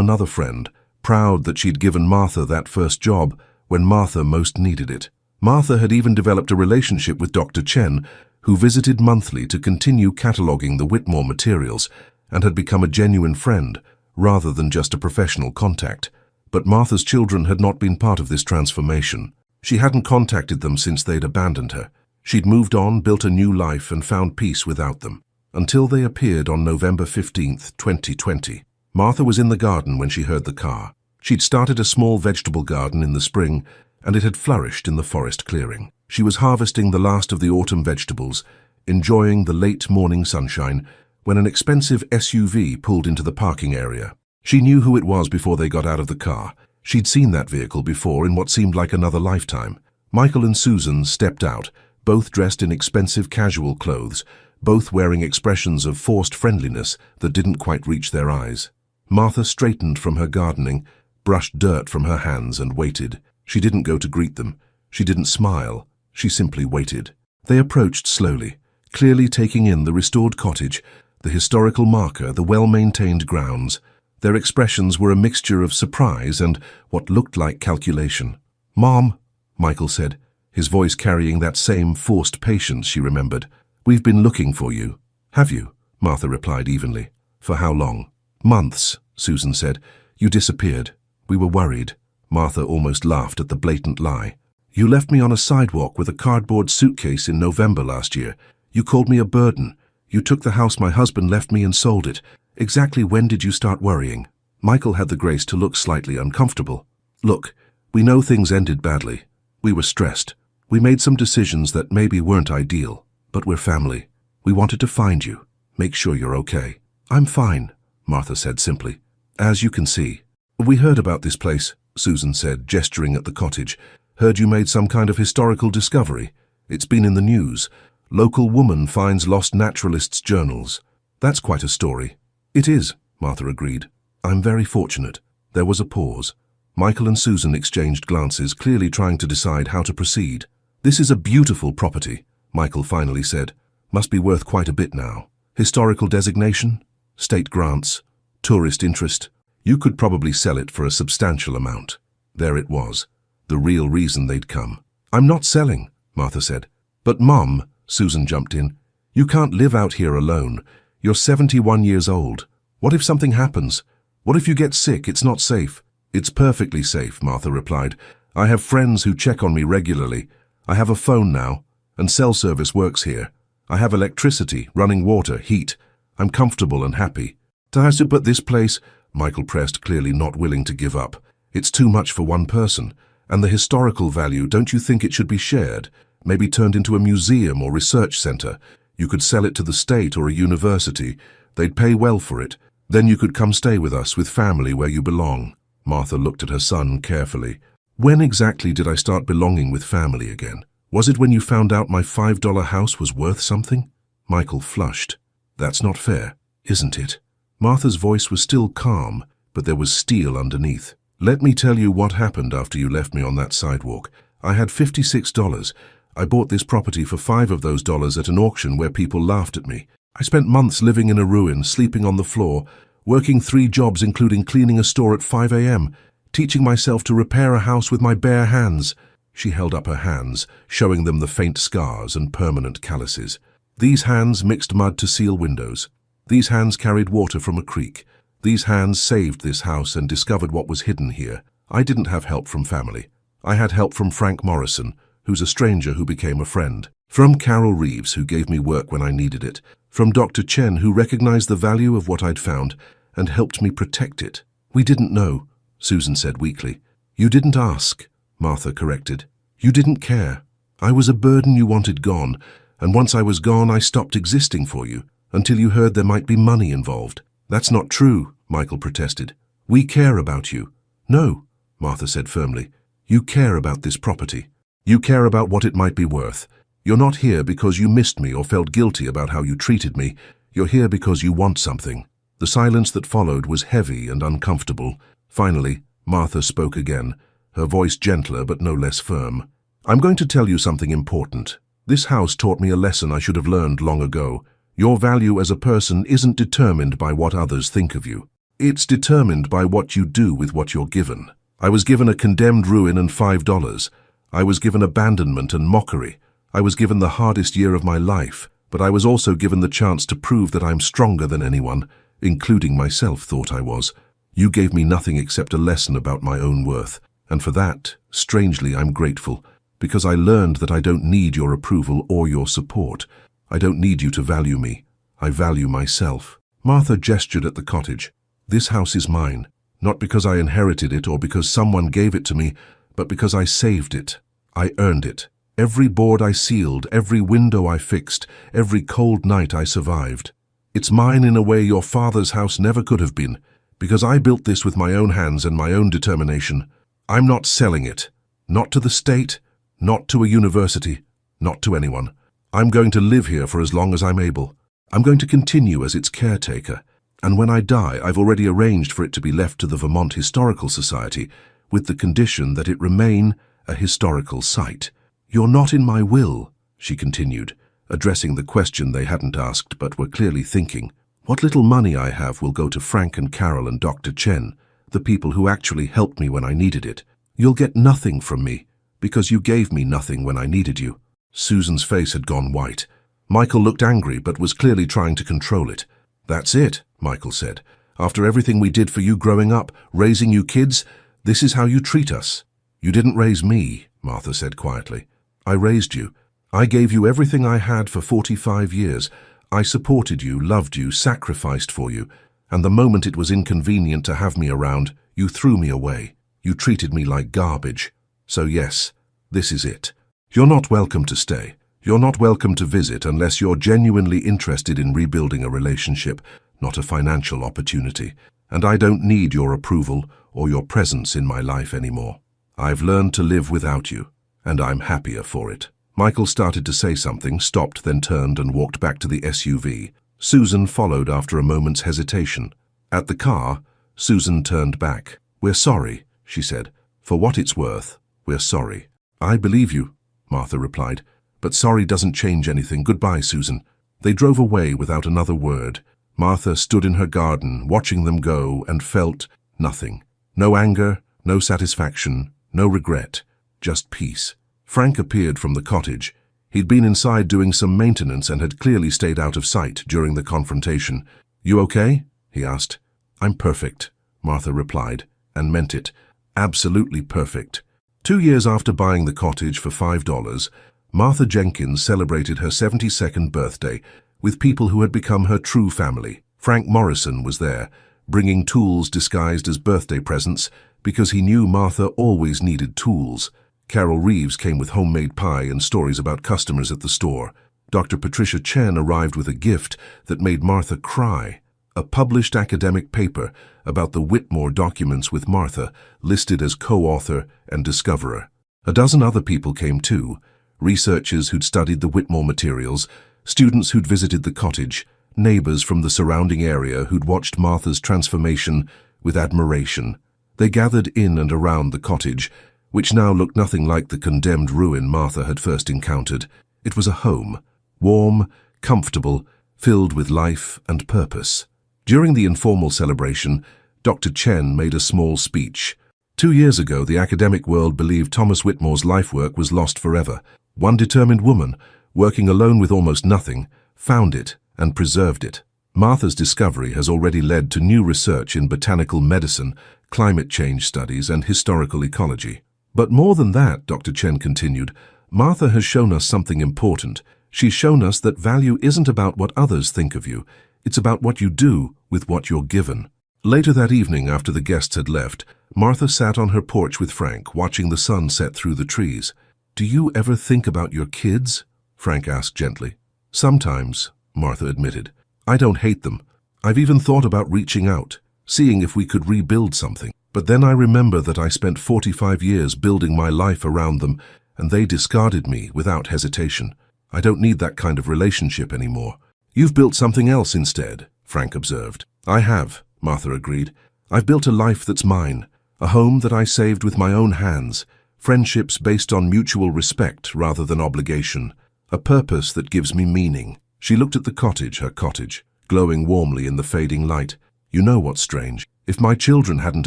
another friend, proud that she'd given Martha that first job when Martha most needed it. Martha had even developed a relationship with Dr. Chen, who visited monthly to continue cataloging the Whitmore materials, and had become a genuine friend, rather than just a professional contact. But Martha's children had not been part of this transformation. She hadn't contacted them since they'd abandoned her. She'd moved on, built a new life, and found peace without them. Until they appeared on November 15th, 2020. Martha was in the garden when she heard the car. She'd started a small vegetable garden in the spring, and it had flourished in the forest clearing. She was harvesting the last of the autumn vegetables, enjoying the late morning sunshine, when an expensive SUV pulled into the parking area. She knew who it was before they got out of the car. She'd seen that vehicle before in what seemed like another lifetime. Michael and Susan stepped out, both dressed in expensive casual clothes, both wearing expressions of forced friendliness that didn't quite reach their eyes. Martha straightened from her gardening, brushed dirt from her hands, and waited. She didn't go to greet them. She didn't smile. She simply waited. They approached slowly, clearly taking in the restored cottage, the historical marker, the well-maintained grounds. Their expressions were a mixture of surprise and what looked like calculation. "Mom," Michael said, his voice carrying that same forced patience she remembered. "We've been looking for you." "Have you?" Martha replied evenly. "For how long?" "Months," Susan said. "You disappeared. We were worried." Martha almost laughed at the blatant lie. "You left me on a sidewalk with a cardboard suitcase in November last year. You called me a burden. You took the house my husband left me and sold it. Exactly when did you start worrying?" Michael had the grace to look slightly uncomfortable. "Look, we know things ended badly. We were stressed. We made some decisions that maybe weren't ideal, but we're family. We wanted to find you, make sure you're okay." "I'm fine," Martha said simply. "As you can see." "We heard about this place," Susan said, gesturing at the cottage. "Heard you made some kind of historical discovery. It's been in the news. Local woman finds lost naturalist's journals. That's quite a story." "It is," Martha agreed. "I'm very fortunate." There was a pause. Michael and Susan exchanged glances, clearly trying to decide how to proceed. "This is a beautiful property," Michael finally said. "Must be worth quite a bit now. Historical designation? State grants? Tourist interest? You could probably sell it for a substantial amount." There it was, the real reason they'd come. "I'm not selling," Martha said. "But Mom," Susan jumped in, "you can't live out here alone. You're 71 years old. What if something happens? What if you get sick? It's not safe." "It's perfectly safe," Martha replied. "I have friends who check on me regularly. I have a phone now, and cell service works here. I have electricity, running water, heat. I'm comfortable and happy." "But this place," Michael pressed, clearly not willing to give up. "It's too much for one person. And the historical value, don't you think it should be shared? Maybe turned into a museum or research center? You could sell it to the state or a university. They'd pay well for it. Then you could come stay with us, with family where you belong." Martha looked at her son carefully. "When exactly did I start belonging with family again? Was it when you found out my $5 house was worth something?" Michael flushed. "That's not fair, isn't it?" Martha's voice was still calm, but there was steel underneath. "Let me tell you what happened after you left me on that sidewalk. I had $56. I bought this property for $5 of those dollars at an auction where people laughed at me. I spent months living in a ruin, sleeping on the floor, working 3 jobs including cleaning a store at 5 a.m., teaching myself to repair a house with my bare hands." She held up her hands, showing them the faint scars and permanent calluses. "These hands mixed mud to seal windows. These hands carried water from a creek. These hands saved this house and discovered what was hidden here. I didn't have help from family. I had help from Frank Morrison, who's a stranger who became a friend. From Carol Reeves, who gave me work when I needed it. From Dr. Chen, who recognized the value of what I'd found and helped me protect it. We didn't know, Susan said weakly. You didn't ask, Martha corrected. You didn't care. I was a burden you wanted gone, and once I was gone, I stopped existing for you, until you heard there might be money involved. That's not true, Michael protested. We care about you. No, Martha said firmly. You care about this property. You care about what it might be worth. You're not here because you missed me or felt guilty about how you treated me. You're here because you want something. The silence that followed was heavy and uncomfortable. Finally, Martha spoke again, her voice gentler but no less firm. I'm going to tell you something important. This house taught me a lesson I should have learned long ago. Your value as a person isn't determined by what others think of you. It's determined by what you do with what you're given. I was given a condemned ruin and $5. I was given abandonment and mockery. I was given the hardest year of my life, but I was also given the chance to prove that I'm stronger than anyone, including myself thought I was. You gave me nothing except a lesson about my own worth, and for that, strangely, I'm grateful, because I learned that I don't need your approval or your support. I don't need you to value me. I value myself. Martha gestured at the cottage. This house is mine, not because I inherited it or because someone gave it to me, but because I saved it. I earned it. Every board I sealed, every window I fixed, every cold night I survived. It's mine in a way your father's house never could have been, because I built this with my own hands and my own determination. I'm not selling it. Not to the state, not to a university, not to anyone. I'm going to live here for as long as I'm able. I'm going to continue as its caretaker. And when I die, I've already arranged for it to be left to the Vermont Historical Society with the condition that it remain a historical site. You're not in my will, she continued, addressing the question they hadn't asked but were clearly thinking. What little money I have will go to Frank and Carol and Dr. Chen, the people who actually helped me when I needed it. You'll get nothing from me, because you gave me nothing when I needed you. Susan's face had gone white. Michael looked angry but was clearly trying to control it. That's it, Michael said. After everything we did for you growing up, raising you kids, this is how you treat us. You didn't raise me, Martha said quietly. I raised you. I gave you everything I had for 45 years. I supported you, loved you, sacrificed for you. And the moment it was inconvenient to have me around, you threw me away. You treated me like garbage. So yes, this is it. You're not welcome to stay. You're not welcome to visit unless you're genuinely interested in rebuilding a relationship, not a financial opportunity. And I don't need your approval or your presence in my life anymore. I've learned to live without you, and I'm happier for it. Michael started to say something, stopped, then turned and walked back to the SUV. Susan followed after a moment's hesitation. At the car, Susan turned back. We're sorry, she said. For what it's worth, we're sorry. I believe you, Martha replied. But sorry doesn't change anything. Goodbye, Susan. They drove away without another word. Martha stood in her garden, watching them go, and felt nothing. No anger, no satisfaction, no regret, just peace. Frank appeared from the cottage. He'd been inside doing some maintenance and had clearly stayed out of sight during the confrontation. You okay? He asked. I'm perfect, Martha replied, and meant it. Absolutely perfect. 2 years after buying the cottage for $5, Martha Jenkins celebrated her 72nd birthday with people who had become her true family. Frank Morrison was there, bringing tools disguised as birthday presents because he knew Martha always needed tools. Carol Reeves came with homemade pie and stories about customers at the store. Dr. Patricia Chen arrived with a gift that made Martha cry. A published academic paper about the Whitmore documents with Martha, listed as co-author and discoverer. A dozen other people came too. Researchers who'd studied the Whitmore materials, students who'd visited the cottage, neighbors from the surrounding area who'd watched Martha's transformation with admiration. They gathered in and around the cottage, which now looked nothing like the condemned ruin Martha had first encountered. It was a home, warm, comfortable, filled with life and purpose. During the informal celebration, Dr. Chen made a small speech. 2 years ago, the academic world believed Thomas Whitmore's life work was lost forever. One determined woman, working alone with almost nothing, found it and preserved it. Martha's discovery has already led to new research in botanical medicine, climate change studies, and historical ecology. But more than that, Dr. Chen continued, Martha has shown us something important. She's shown us that value isn't about what others think of you. It's about what you do with what you're given. Later that evening, after the guests had left, Martha sat on her porch with Frank, watching the sun set through the trees. "Do you ever think about your kids?" Frank asked gently. "Sometimes," Martha admitted. "I don't hate them. I've even thought about reaching out, seeing if we could rebuild something. But then I remember that I spent 45 years building my life around them, and they discarded me without hesitation. I don't need that kind of relationship anymore." "You've built something else instead," Frank observed. "I have," Martha agreed. "I've built a life that's mine, a home that I saved with my own hands, friendships based on mutual respect rather than obligation, a purpose that gives me meaning." She looked at the cottage, her cottage, glowing warmly in the fading light. "You know what's strange? If my children hadn't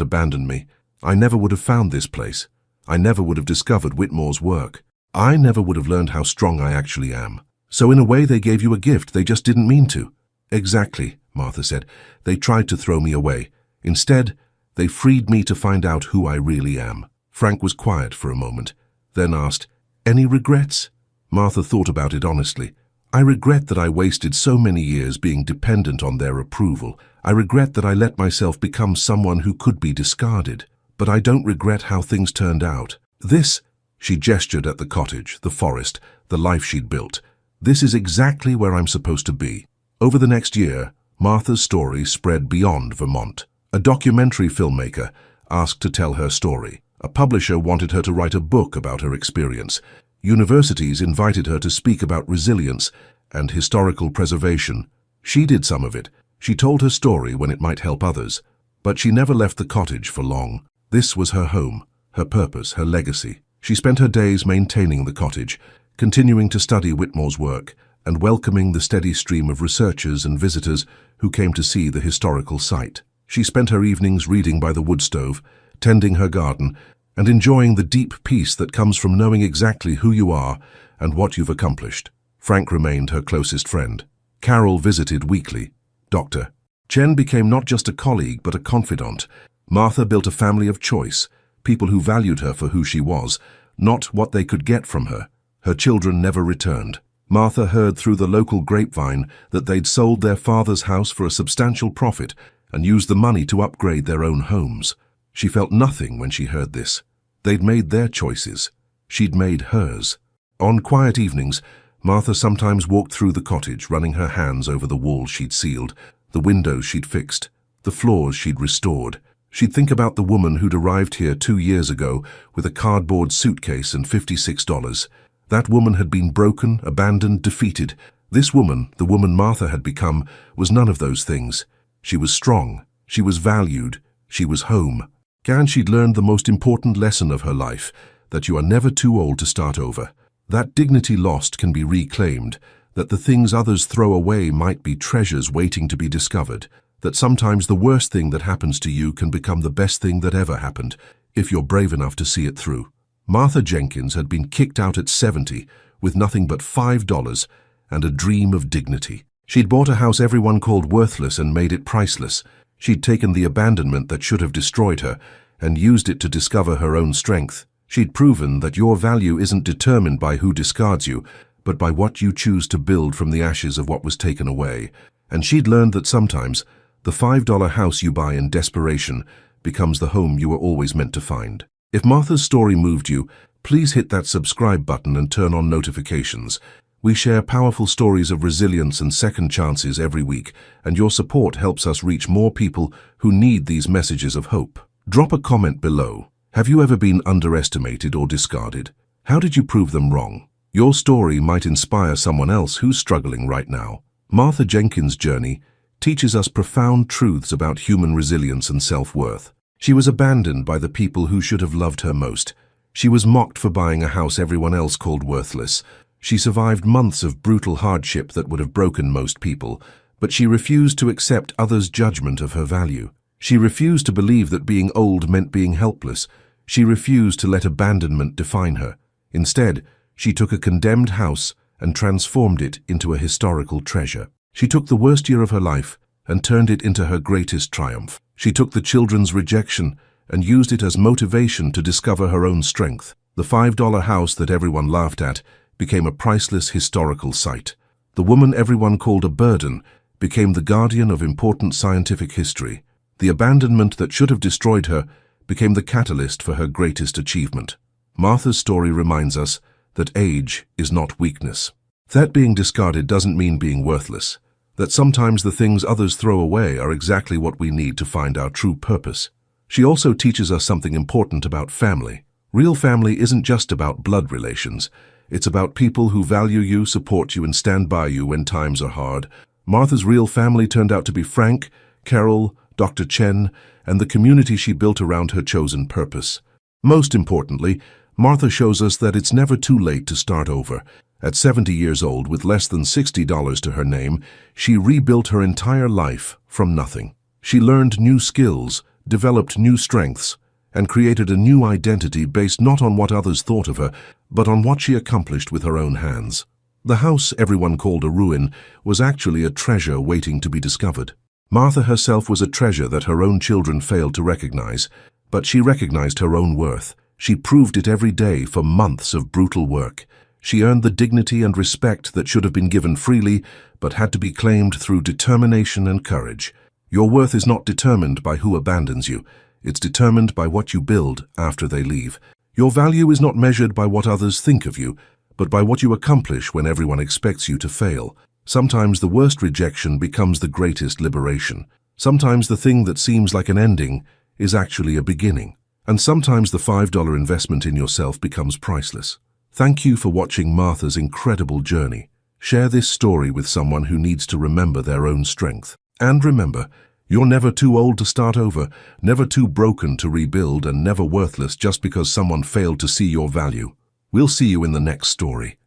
abandoned me, I never would have found this place. I never would have discovered Whitmore's work. I never would have learned how strong I actually am. So in a way they gave you a gift, they just didn't mean to." "Exactly," Martha said. "They tried to throw me away. Instead, they freed me to find out who I really am." Frank was quiet for a moment, then asked, "Any regrets?" Martha thought about it honestly. "I regret that I wasted so many years being dependent on their approval. I regret that I let myself become someone who could be discarded. But I don't regret how things turned out. This," she gestured at the cottage, the forest, the life she'd built, "this is exactly where I'm supposed to be." Over the next year, Martha's story spread beyond Vermont. A documentary filmmaker asked to tell her story. A publisher wanted her to write a book about her experience. Universities invited her to speak about resilience and historical preservation. She did some of it. She told her story when it might help others. But she never left the cottage for long. This was her home, her purpose, her legacy. She spent her days maintaining the cottage, continuing to study Whitmore's work, and welcoming the steady stream of researchers and visitors who came to see the historical site. She spent her evenings reading by the wood stove, tending her garden, and enjoying the deep peace that comes from knowing exactly who you are and what you've accomplished. Frank remained her closest friend. Carol visited weekly. Dr. Chen became not just a colleague but a confidant. Martha built a family of choice, people who valued her for who she was, not what they could get from her. Her children never returned. Martha heard through the local grapevine that they'd sold their father's house for a substantial profit and used the money to upgrade their own homes. She felt nothing when she heard this. They'd made their choices. She'd made hers. On quiet evenings, Martha sometimes walked through the cottage, running her hands over the walls she'd sealed, the windows she'd fixed, the floors she'd restored. She'd think about the woman who'd arrived here 2 years ago with a cardboard suitcase and $56. That woman had been broken, abandoned, defeated. This woman, the woman Martha had become, was none of those things. She was strong. She was valued. She was home. And she'd learned the most important lesson of her life, that you are never too old to start over. That dignity lost can be reclaimed, that the things others throw away might be treasures waiting to be discovered, that sometimes the worst thing that happens to you can become the best thing that ever happened, if you're brave enough to see it through. Martha Jenkins had been kicked out at 70 with nothing but $5 and a dream of dignity. She'd bought a house everyone called worthless and made it priceless. She'd taken the abandonment that should have destroyed her and used it to discover her own strength. She'd proven that your value isn't determined by who discards you, but by what you choose to build from the ashes of what was taken away. And she'd learned that sometimes the $5 house you buy in desperation becomes the home you were always meant to find. If Martha's story moved you, please hit that subscribe button and turn on notifications. We share powerful stories of resilience and second chances every week, and your support helps us reach more people who need these messages of hope. Drop a comment below. Have you ever been underestimated or discarded? How did you prove them wrong? Your story might inspire someone else who's struggling right now. Martha Jenkins' journey teaches us profound truths about human resilience and self-worth. She was abandoned by the people who should have loved her most. She was mocked for buying a house everyone else called worthless. She survived months of brutal hardship that would have broken most people, but she refused to accept others' judgment of her value. She refused to believe that being old meant being helpless. She refused to let abandonment define her. Instead, she took a condemned house and transformed it into a historical treasure. She took the worst year of her life and turned it into her greatest triumph. She took the children's rejection and used it as motivation to discover her own strength. The $5 house that everyone laughed at became a priceless historical site. The woman everyone called a burden became the guardian of important scientific history. The abandonment that should have destroyed her became the catalyst for her greatest achievement. Martha's story reminds us that age is not weakness. That being discarded doesn't mean being worthless. That sometimes the things others throw away are exactly what we need to find our true purpose. She also teaches us something important about family. Real family isn't just about blood relations. It's about people who value you, support you, and stand by you when times are hard. Martha's real family turned out to be Frank, Carol, Dr. Chen, and the community she built around her chosen purpose. Most importantly, Martha shows us that it's never too late to start over. At 70 years old, with less than $60 to her name, she rebuilt her entire life from nothing. She learned new skills, developed new strengths, and created a new identity based not on what others thought of her, but on what she accomplished with her own hands. The house everyone called a ruin was actually a treasure waiting to be discovered. Martha herself was a treasure that her own children failed to recognize, but she recognized her own worth. She proved it every day for months of brutal work. She earned the dignity and respect that should have been given freely, but had to be claimed through determination and courage. Your worth is not determined by who abandons you. It's determined by what you build after they leave. Your value is not measured by what others think of you, but by what you accomplish when everyone expects you to fail. Sometimes the worst rejection becomes the greatest liberation. Sometimes the thing that seems like an ending is actually a beginning. And sometimes the $5 investment in yourself becomes priceless. Thank you for watching Martha's incredible journey. Share this story with someone who needs to remember their own strength. And remember, you're never too old to start over, never too broken to rebuild, and never worthless just because someone failed to see your value. We'll see you in the next story.